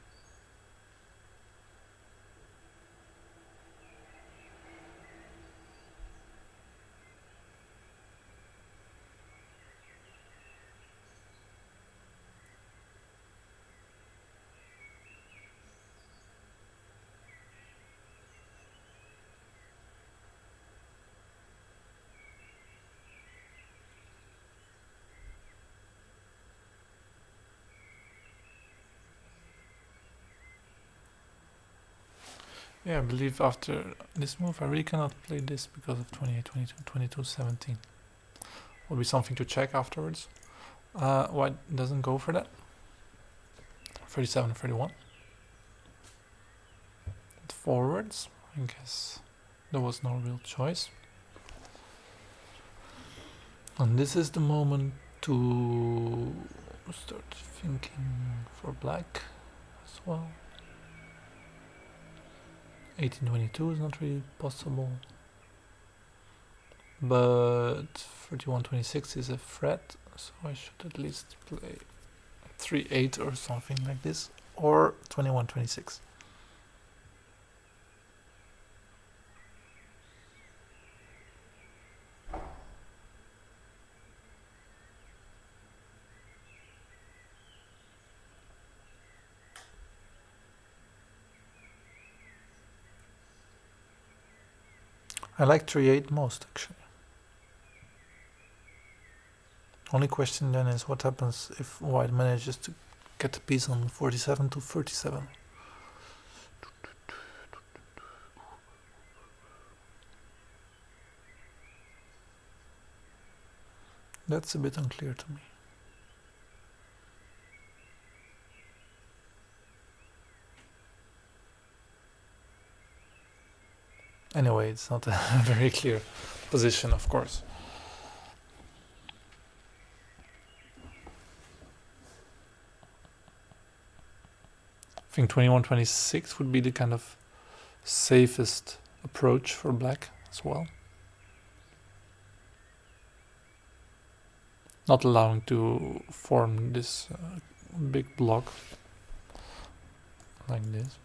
Yeah, I believe after this move I really cannot play this because of 28, 22, 22, 17. Will be something to check afterwards. White doesn't go for that. 37, 31. Forwards, I guess there was no real choice. And this is the moment to start thinking for black as well. 1822 is not really possible, but 3126 is a threat, so I should at least play 3-8 or something like this, or 2126. I like 3-8 most, actually. Only question then is what happens if white manages to get the piece on 47 to 37. That's a bit unclear to me. Anyway, it's not a very clear position, of course. I think 2126 would be the kind of safest approach for black as well. Not allowing to form this big block like this.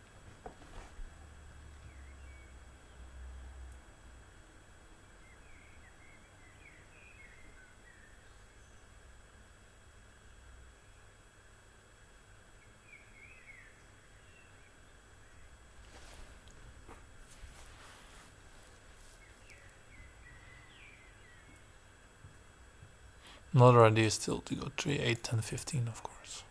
Another idea is still to go 3-8, 10, 15, of course.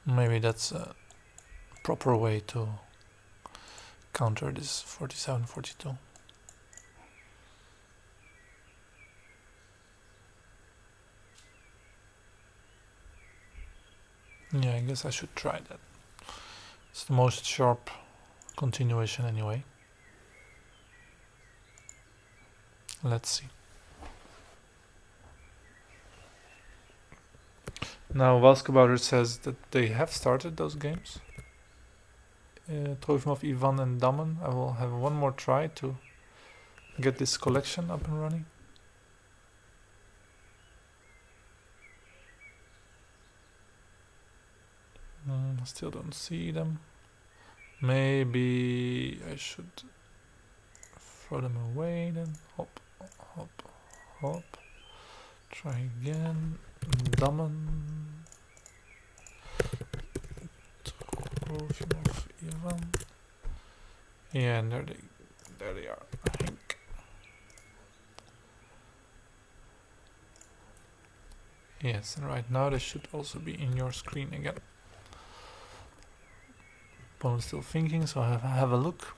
Maybe that's a proper way to counter this 47, 42. Yeah, I guess I should try that. It's the most sharp continuation anyway. Let's see. Now Valskabauer says that they have started those games. Trofimov, Ivan and Daman. I will have one more try to get this collection up and running. I still don't see them. Maybe I should throw them away then. Hop, hop, hop. Try again. Daman. Trofimov, Ivan. Yeah, and there they are, I think. Yes, and right now they should also be in your screen again. Opponent's still thinking, so I have a look.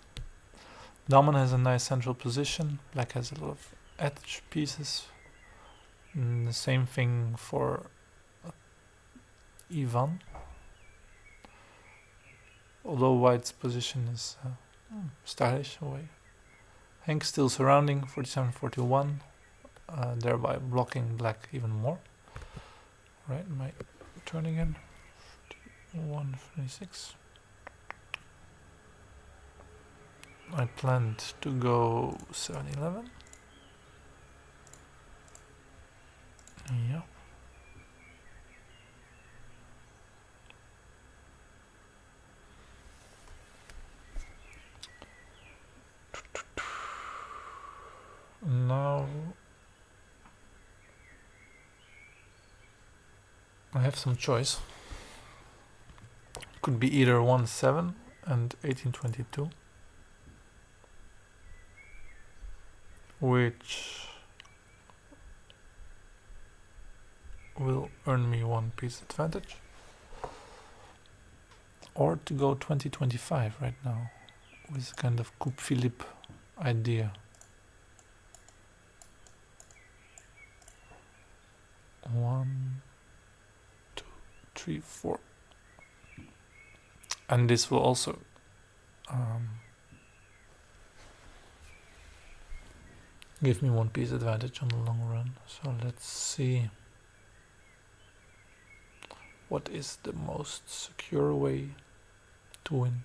Daman has a nice central position. Black has a lot of edge pieces. The same thing for Ivan. Although white's position is stylish away. Henk still surrounding 47-41, thereby blocking black even more. Right, my turn again. 126. I planned to go 7-11. Yeah. Now I have some choice. Could be either 1-7 and 18-22, which will earn me one piece advantage, or to go 20-25 right now with kind of Coupe Philippe idea. 1, 2, 3, 4, and this will also give me one piece advantage on the long run. So let's see what is the most secure way to win.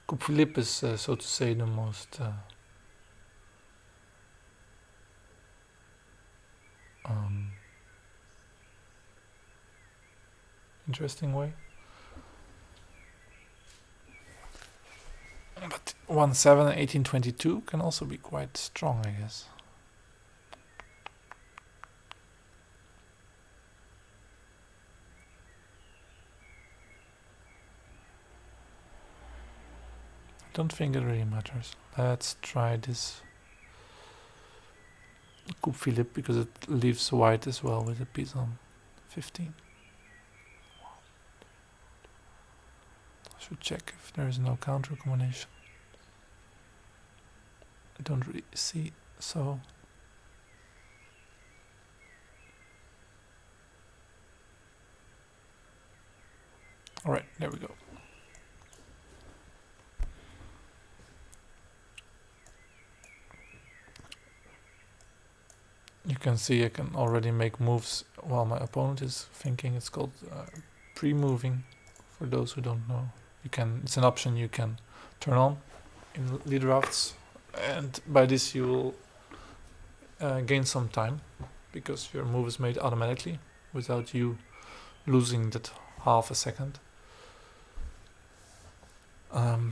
Coupe Philippe is so to say the most interesting way. But 1-7 and 18-22 can also be quite strong, I guess. I don't think it really matters. Let's try this Coupe Philippe because it leaves white as well with a piece on 15. I should check if there is no counter combination. I don't really see, so alright, there we go. You can see I can already make moves while my opponent is thinking. It's called pre-moving, for those who don't know. It's an option you can turn on in lead drafts, and by this you will gain some time because your move is made automatically without you losing that half a second.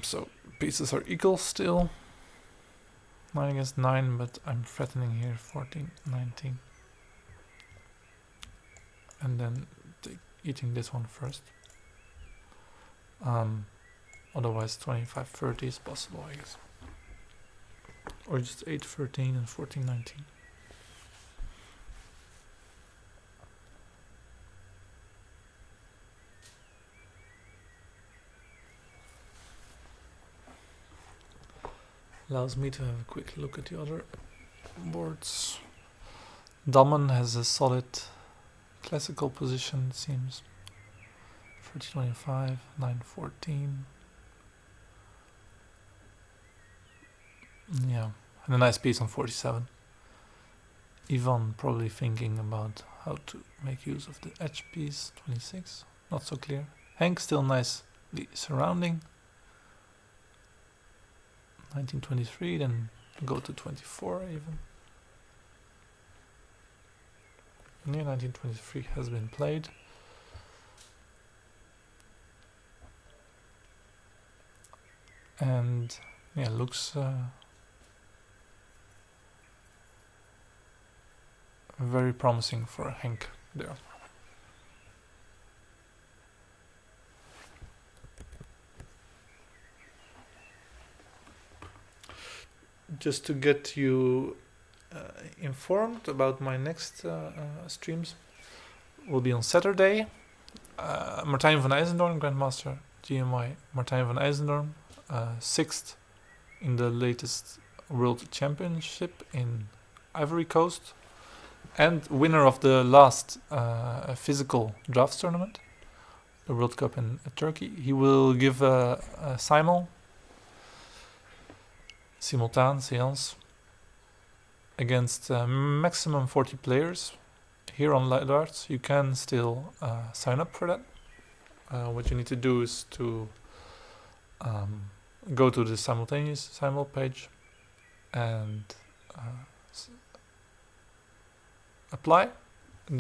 So pieces are equal still, 9 against 9, but I'm threatening here 14, 19, and then eating this one first. Otherwise 25-30 is possible, I guess, or just 8-13 and 14-19. Allows me to have a quick look at the other boards. Damen has a solid classical position, it seems. 30-25, 9-14. Yeah, and a nice piece on 47. Ivan probably thinking about how to make use of the edge piece, 26. Not so clear. Henk still nicely surrounding. 1923, then go to 24 even. Near 1923 has been played. And yeah, looks very promising for Henk there. Just to get you informed about my next streams, will be on Saturday. Martijn van IJzendoorn, Grandmaster GMI Martijn van IJzendoorn, 6th in the latest World Championship in Ivory Coast, and winner of the last physical drafts tournament, the World Cup in Turkey. He will give a simul simultan séance against maximum 40 players. Here on Light Arts, you can still sign up for that. What you need to do is to go to the simultaneous simul page and apply, and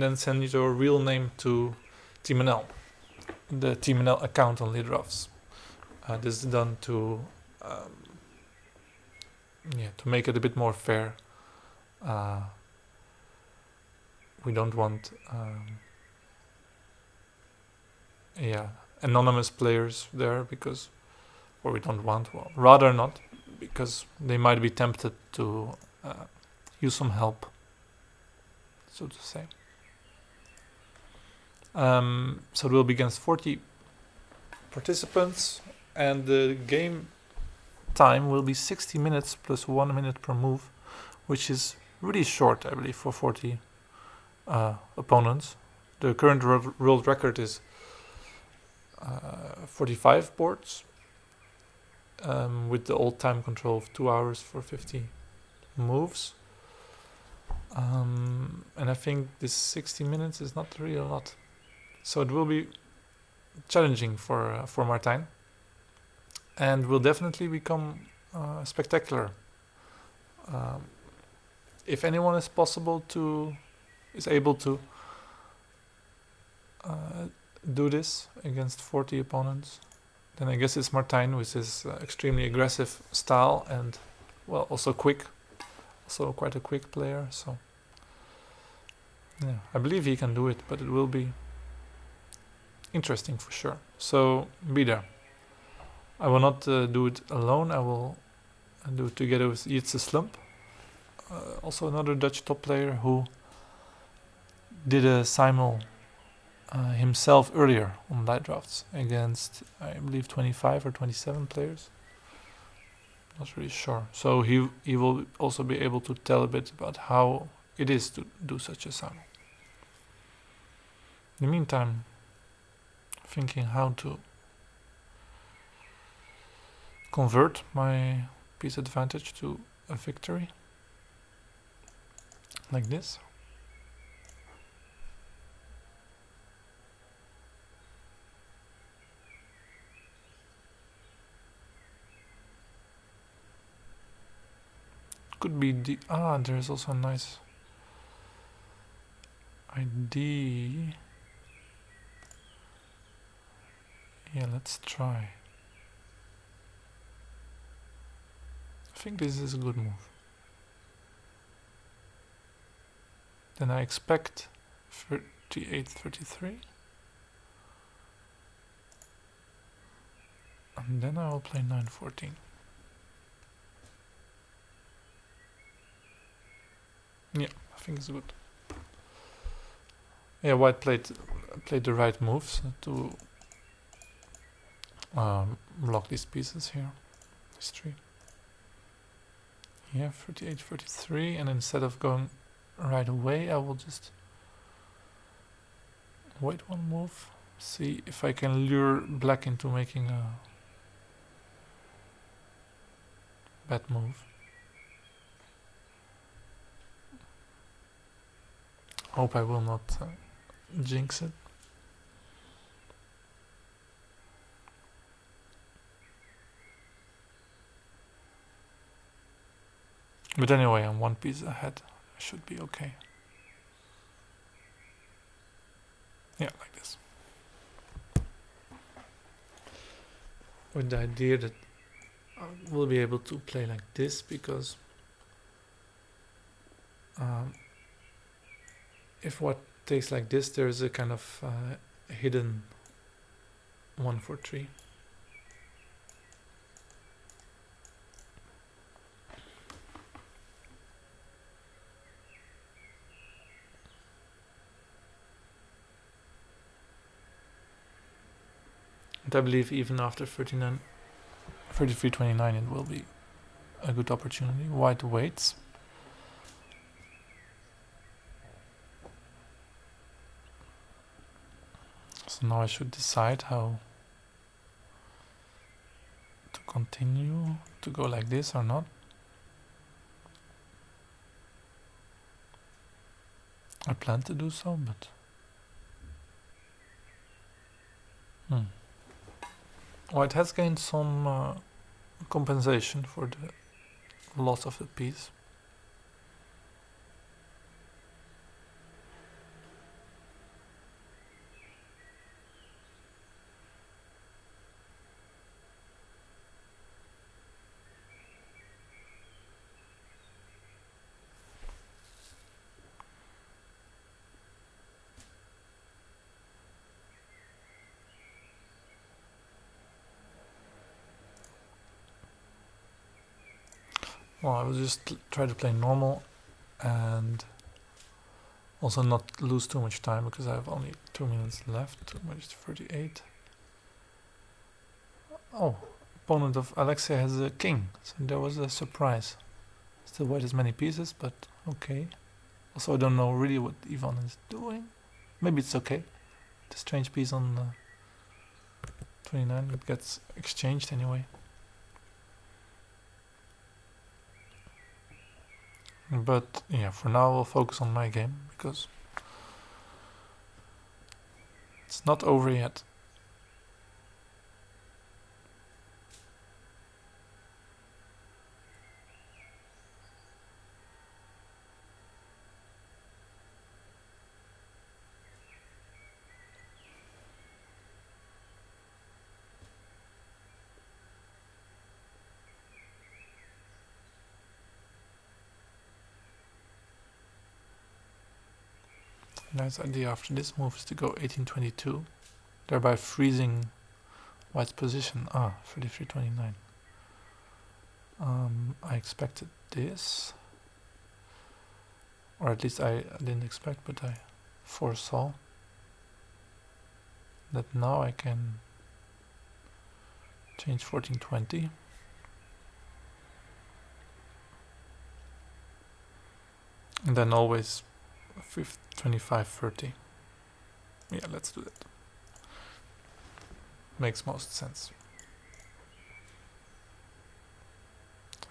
then send your real name to TeamNL, the TeamNL account on LeaderOfs. This is done to make it a bit more fair. We don't want anonymous players there or we don't want, well, rather not, because they might be tempted to use some help, so to say. So it will be against 40 participants, and the game time will be 60 minutes plus 1 minute per move, which is really short, I believe, for 40 opponents. The current world record is 45 boards, with the old time control of 2 hours for 50 moves. And I think this 60 minutes is not really a lot. So it will be challenging for Martijn, and will definitely become spectacular. If anyone is able to do this against 40 opponents, then I guess it's Martijn with his extremely aggressive style and, well, also quick, also quite a quick player. So yeah, I believe he can do it, but it will be interesting for sure. So be there. I will not do it alone. I will do it together with Jitse Slump, also another Dutch top player who did a simul himself earlier on light drafts against, I believe, 25 or 27 players. Not really sure. So he will also be able to tell a bit about how it is to do such a simul. In the meantime, thinking how to convert my piece advantage to a victory, like this. Could be there's also a nice ID. Yeah, let's try. I think this is a good move. Then I expect 38-33. And then I will play 9-14. Yeah, I think it's good. Yeah, white played the right moves to block these pieces here. These three. Yeah, 38-43, and instead of going right away, I will just wait one move, see if I can lure black into making a bad move. Hope I will not jinx it. But anyway, I'm one piece ahead. I should be okay. Yeah, like this. With the idea that I will be able to play like this, because if what takes like this, there's a kind of hidden 1-4-3. And I believe even after 33-29 it will be a good opportunity. White waits. So now I should decide how to continue to go like this or not. I plan to do so, but White has gained some compensation for the loss of the piece. Well, I will just try to play normal and also not lose too much time because I have only 2 minutes left. 2 minutes 38. Oh, opponent of Alexei has a king, so there was a surprise. Still white has many pieces, but okay. Also, I don't know really what Ivan is doing. Maybe it's okay. The strange piece on 29, it gets exchanged anyway. But yeah, for now I'll focus on my game because it's not over yet. Nice idea after this move is to go 1822, thereby freezing white's position. 3329. I expected this, or at least I didn't expect, but I foresaw that now I can change 1420. And then always 2530. Yeah, let's do that. Makes most sense.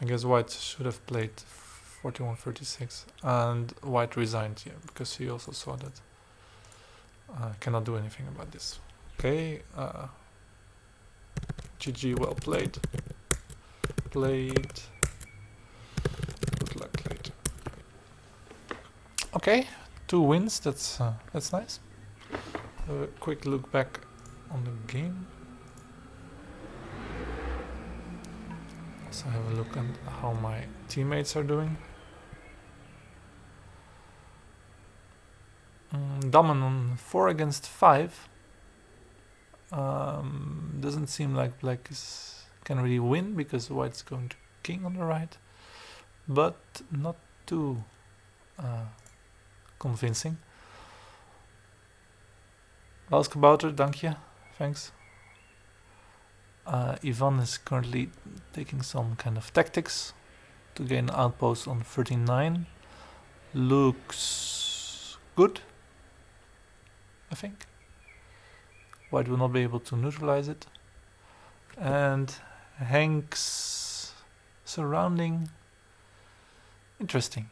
I guess white should have played 4136 and white resigned here because he also saw that I cannot do anything about this. Okay, GG, well played. Good luck later. Okay, 2 wins, that's nice. A quick look back on the game. Also have a look at how my teammates are doing. Damen on 4 against 5. Doesn't seem like black can really win because white's going to king on the right, but not too convincing. Balskabouter, dank je. Thanks. Ivan is currently taking some kind of tactics to gain an outpost on 39. Looks good, I think. White will not be able to neutralize it. And Hank's surrounding. Interesting.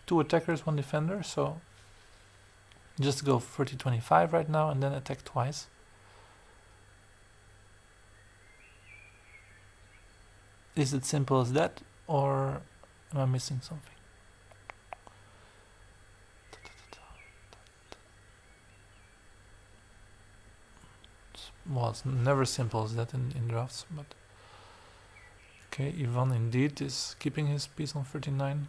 2 attackers, 1 defender, so just go 30-25 right now and then attack twice. Is it simple as that, or am I missing something? Well, it's never simple as that in drafts, but okay, Ivan indeed is keeping his piece on 39.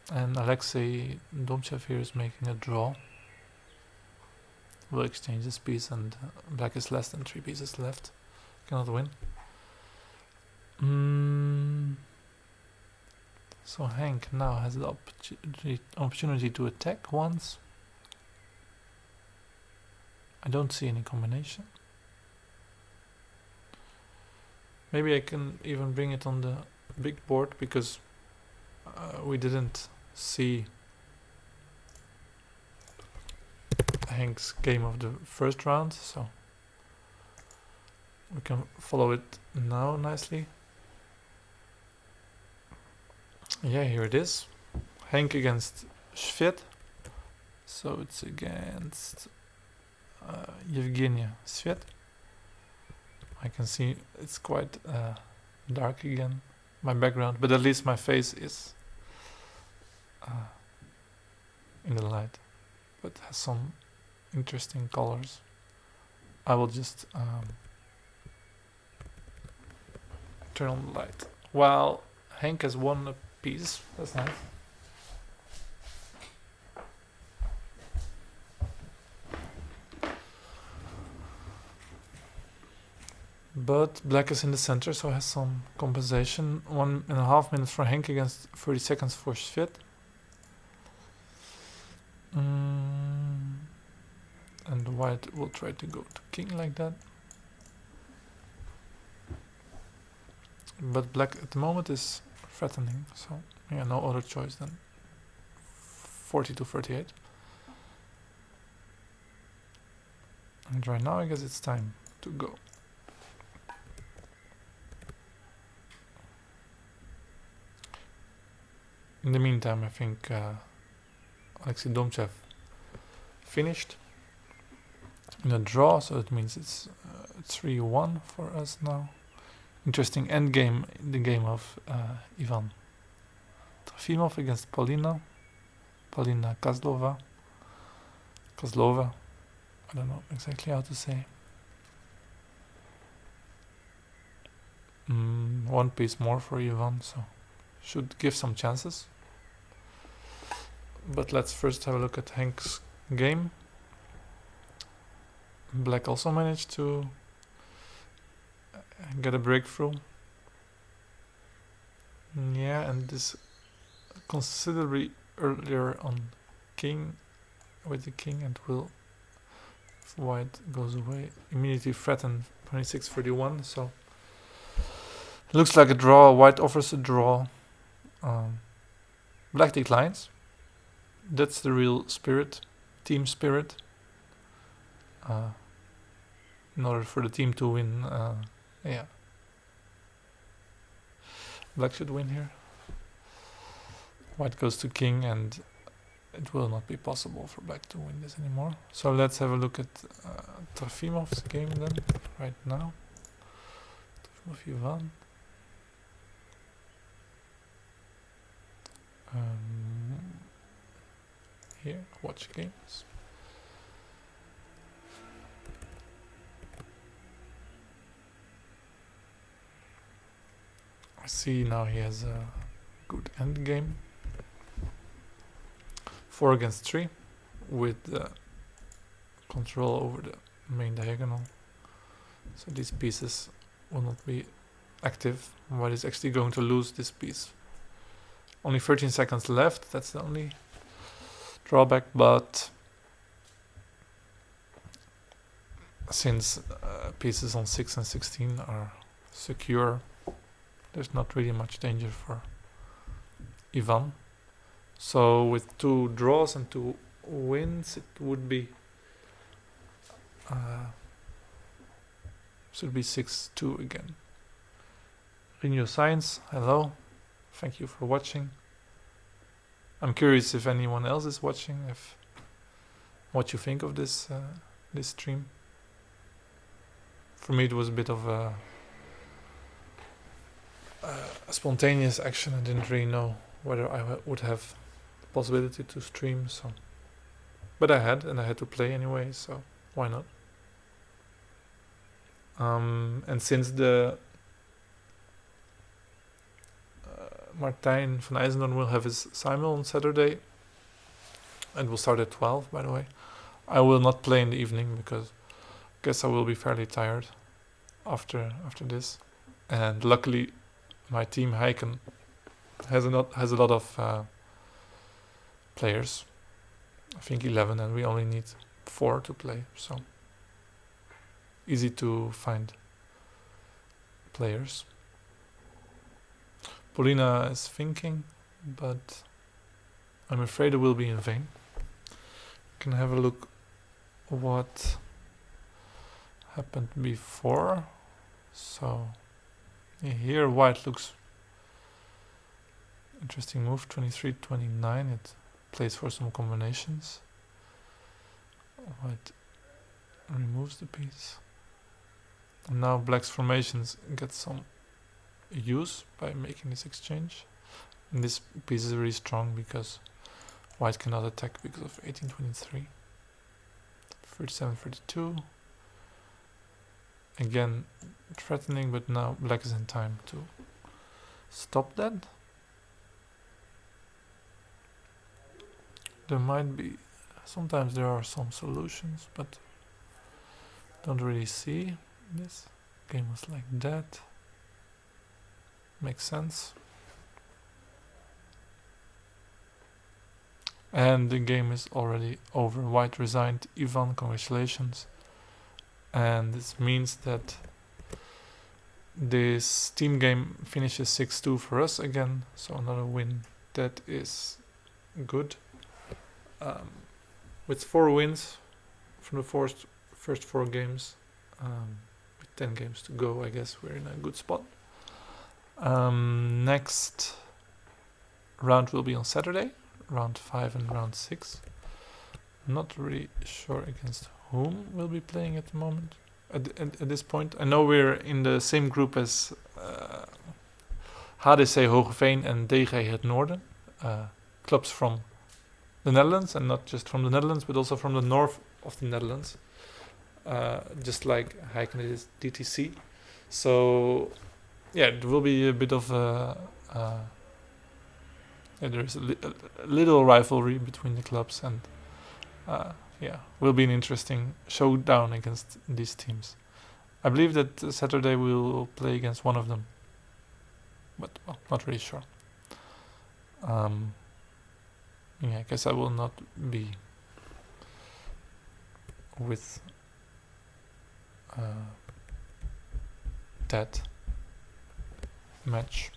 And Alexei Domchev here is making a draw. We'll exchange this piece and black is less than 3 pieces left. Cannot win. So Hank now has the opportunity to attack once. I don't see any combination. Maybe I can even bring it on the big board because we didn't see Hank's game of the first round, so We can follow it now nicely. Yeah, here it is. Henk against Svet. So it's against Yevgenia Svet. I can see it's quite dark again, my background, but at least my face is in the light, but has some interesting colors. I will just turn on the light. While Henk has won a piece, that's nice. But black is in the center, so has some compensation. 1.5 minutes for Henk against 30 seconds for Svet. And white will try to go to king like that. But black at the moment is threatening, so yeah, no other choice than 40 to 38. And right now I guess it's time to go. In the meantime, I think Alexei Domchev finished in a draw, so it means it's 3-1 for us now. Interesting endgame in the game of Ivan Trofimov against Polina Kozlova. I don't know exactly how to say. One piece more for Ivan, so should give some chances. But let's first have a look at Henk's game. Black also managed to get a breakthrough. Yeah, and this considerably earlier on king, with the king, and will, if white goes away, immediately threaten 26-31, so it looks like a draw. White offers a draw. Black declines. That's the real spirit, team spirit. In order for the team to win, yeah. Black should win here. White goes to king, and it will not be possible for black to win this anymore. So let's have a look at Trofimov's game then, right now. Trofimov Ivan. Here, watch games. I see now he has a good end game. 4 against 3 with control over the main diagonal. So these pieces will not be active. White is actually going to lose this piece. Only 13 seconds left, that's the only drawback, but since pieces on 6 and 16 are secure, there's not really much danger for Ivan. So with 2 draws and 2 wins, it would be should be 6-2 again. Renew Science, hello. Thank you for watching. I'm curious if anyone else is watching, if what you think of this this stream. For me, it was a bit of a spontaneous action. I didn't really know whether I would have the possibility to stream, so but I had, and I had to play anyway, so why not? And since the Martijn van IJsendon will have his simul on Saturday, and will start at 12, by the way, I will not play in the evening because I guess I will be fairly tired after this. And luckily, my team Hijken has a lot of players. I think 11, and we only need 4 to play, so easy to find players. Polina is thinking, but I'm afraid it will be in vain. Can have a look what happened before. So here white looks interesting move. 23-29. It plays for some combinations. White removes the piece. And now black's formations get some use by making this exchange. And this piece is really strong because white cannot attack because of 18-23. 37-32. Again threatening, but now black is in time to stop that. There might be, sometimes there are some solutions, but don't really see this. Game was like that. Makes sense. And the game is already over. White resigned. Ivan, congratulations. And this means that this team game finishes 6-2 for us again. So another win. That is good. With 4 wins from the first 4 games, with 10 games to go, I guess we're in a good spot. Next round will be on Saturday, round 5 and round 6. Not really sure against whom we'll be playing at the moment. At this point, I know we're in the same group as HDC Hogeveen and DG Het Noorden, clubs from the Netherlands, and not just from the Netherlands, but also from the north of the Netherlands, just like Hijken DTC. So, yeah, there will be a bit of there's a little rivalry between the clubs, and yeah, will be an interesting showdown against these teams. I believe that Saturday we'll play against one of them, but well, not really sure. Yeah, I guess I will not be with that match.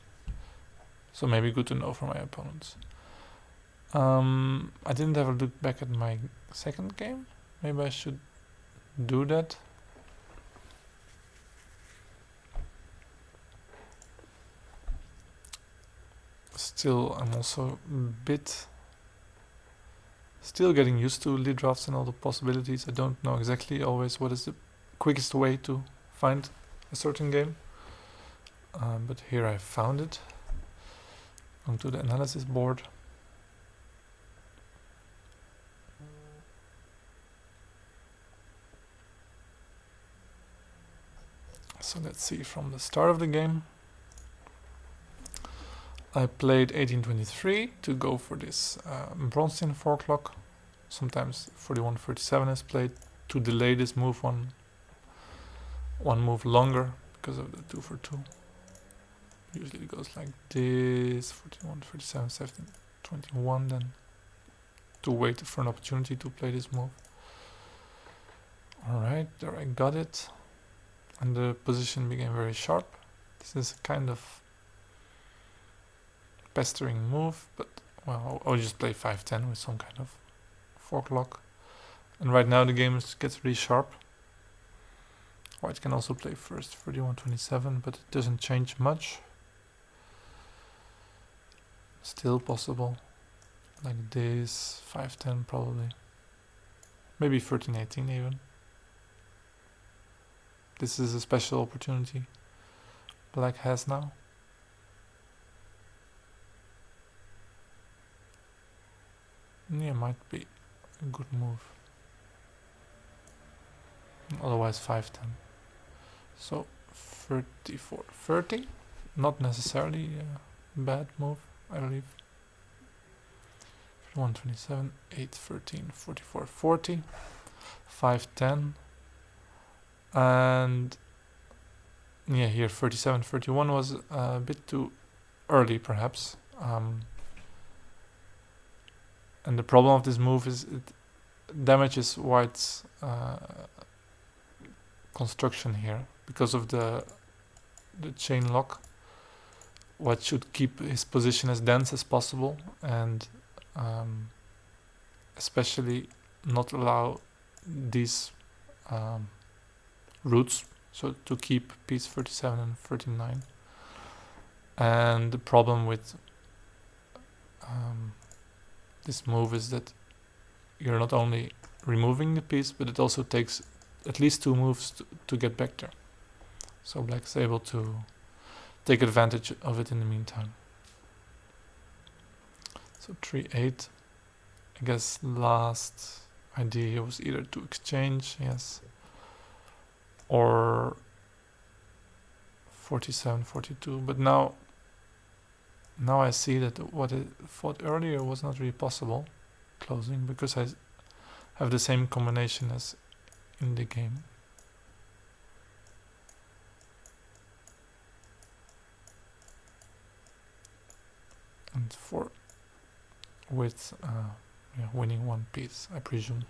So maybe good to know for my opponents. I didn't have a look back at my second game. Maybe I should do that. Still, I'm also a bit still getting used to lead drafts and all the possibilities. I don't know exactly always what is the quickest way to find a certain game. But here I found it. Onto the analysis board. So let's see from the start of the game. I played 18-23 to go for this Bronstein 4 o'clock. Sometimes 41-37 is played to delay this move one move longer because of the 2 for 2. Usually it goes like this, 41-37, 17-21, then to wait for an opportunity to play this move. Alright, there I got it. And the position became very sharp. This is a kind of pestering move, but well, I'll just play 5-10 with some kind of 4 o'clock. And right now the game gets really sharp. White can also play first 31-27, but it doesn't change much. Still possible. Like this, 5-10 probably. Maybe 13-18 even. This is a special opportunity Black has now. Yeah, might be a good move. Otherwise 5-10. So 34-30. Not necessarily a bad move, I believe. 127, 8-13, 44-40, 5-10. And yeah, here 37-31 was a bit too early perhaps. And the problem of this move is it damages White's construction here because of the chain lock. White should keep his position as dense as possible and especially not allow these roots So to keep piece 37 and 39. And the problem with this move is that you're not only removing the piece, but it also takes at least 2 moves to get back there. So black is able to take advantage of it in the meantime. So 3-8. I guess last idea was either to exchange, yes, or 47-42. But now I see that what I thought earlier was not really possible, closing, because I have the same combination as in the game. And with winning 1 piece, I presume.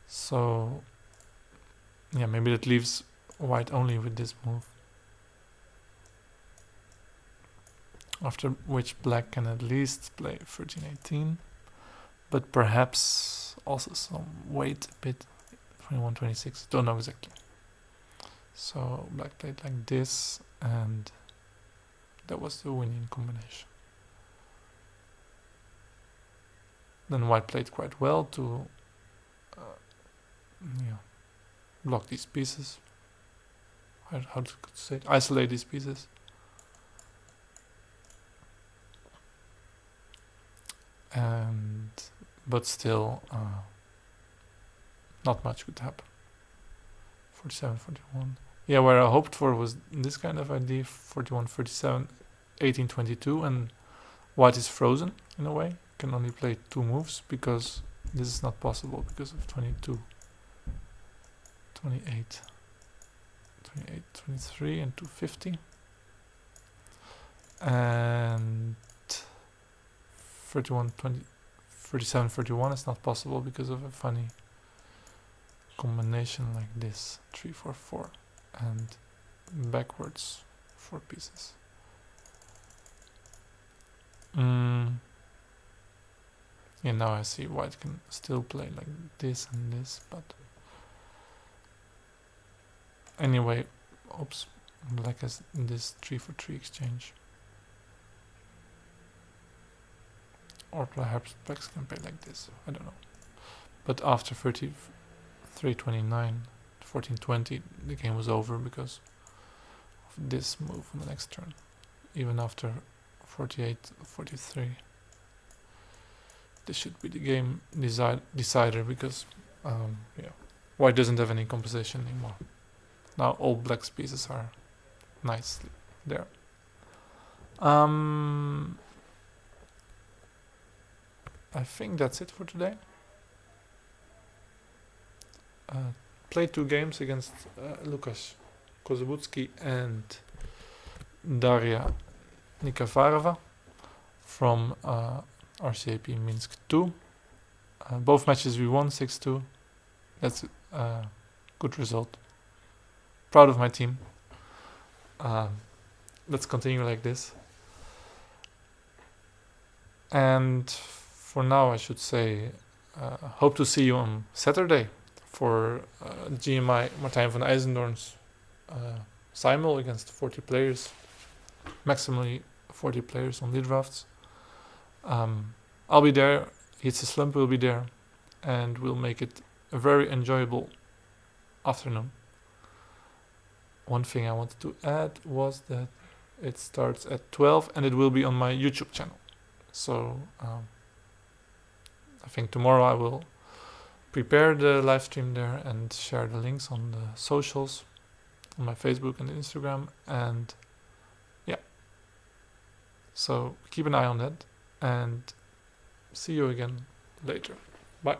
So yeah, maybe that leaves white only with this move, after which black can at least play 13-18, but perhaps also wait a bit, 21-26, don't know exactly. So black played like this, and that was the winning combination. Then white played quite well to block these pieces. How to say it? Isolate these pieces. But still, not much could happen. 47-41. Yeah, where I hoped for was this kind of idea, 41-37, 18-22, and white is frozen in a way. Can only play 2 moves because this is not possible because of 22, 28, 23, and 250. And 37-31 is not possible because of a funny combination like this, 3-4-4, and backwards 4 pieces. Yeah, now I see white can still play like this and this, but anyway, black has this 3-for-3 exchange. Or perhaps black can play like this, I don't know. But after 33-29, 14-20, the game was over because of this move on the next turn. Even after 48-43. This should be the game decider because white doesn't have any composition anymore. Now all black's pieces are nicely there. I think that's it for today. Played 2 games against Lukasz Kozabutsky and Daria Nikavarova from RCAP Minsk II. Both matches we won 6-2. That's a good result. Proud of my team. Let's continue like this. And for now I should say hope to see you on Saturday for GMI Martijn van IJzendoorn's simul against 40 players. Maximally 40 players on lead drafts. I'll be there, It's a Slump will be there, and we'll make it a very enjoyable afternoon. One thing I wanted to add was that it starts at 12 and it will be on my YouTube channel. So I think tomorrow I will prepare the live stream there and share the links on the socials, on my Facebook and Instagram, and yeah. So keep an eye on that and see you again later. Bye.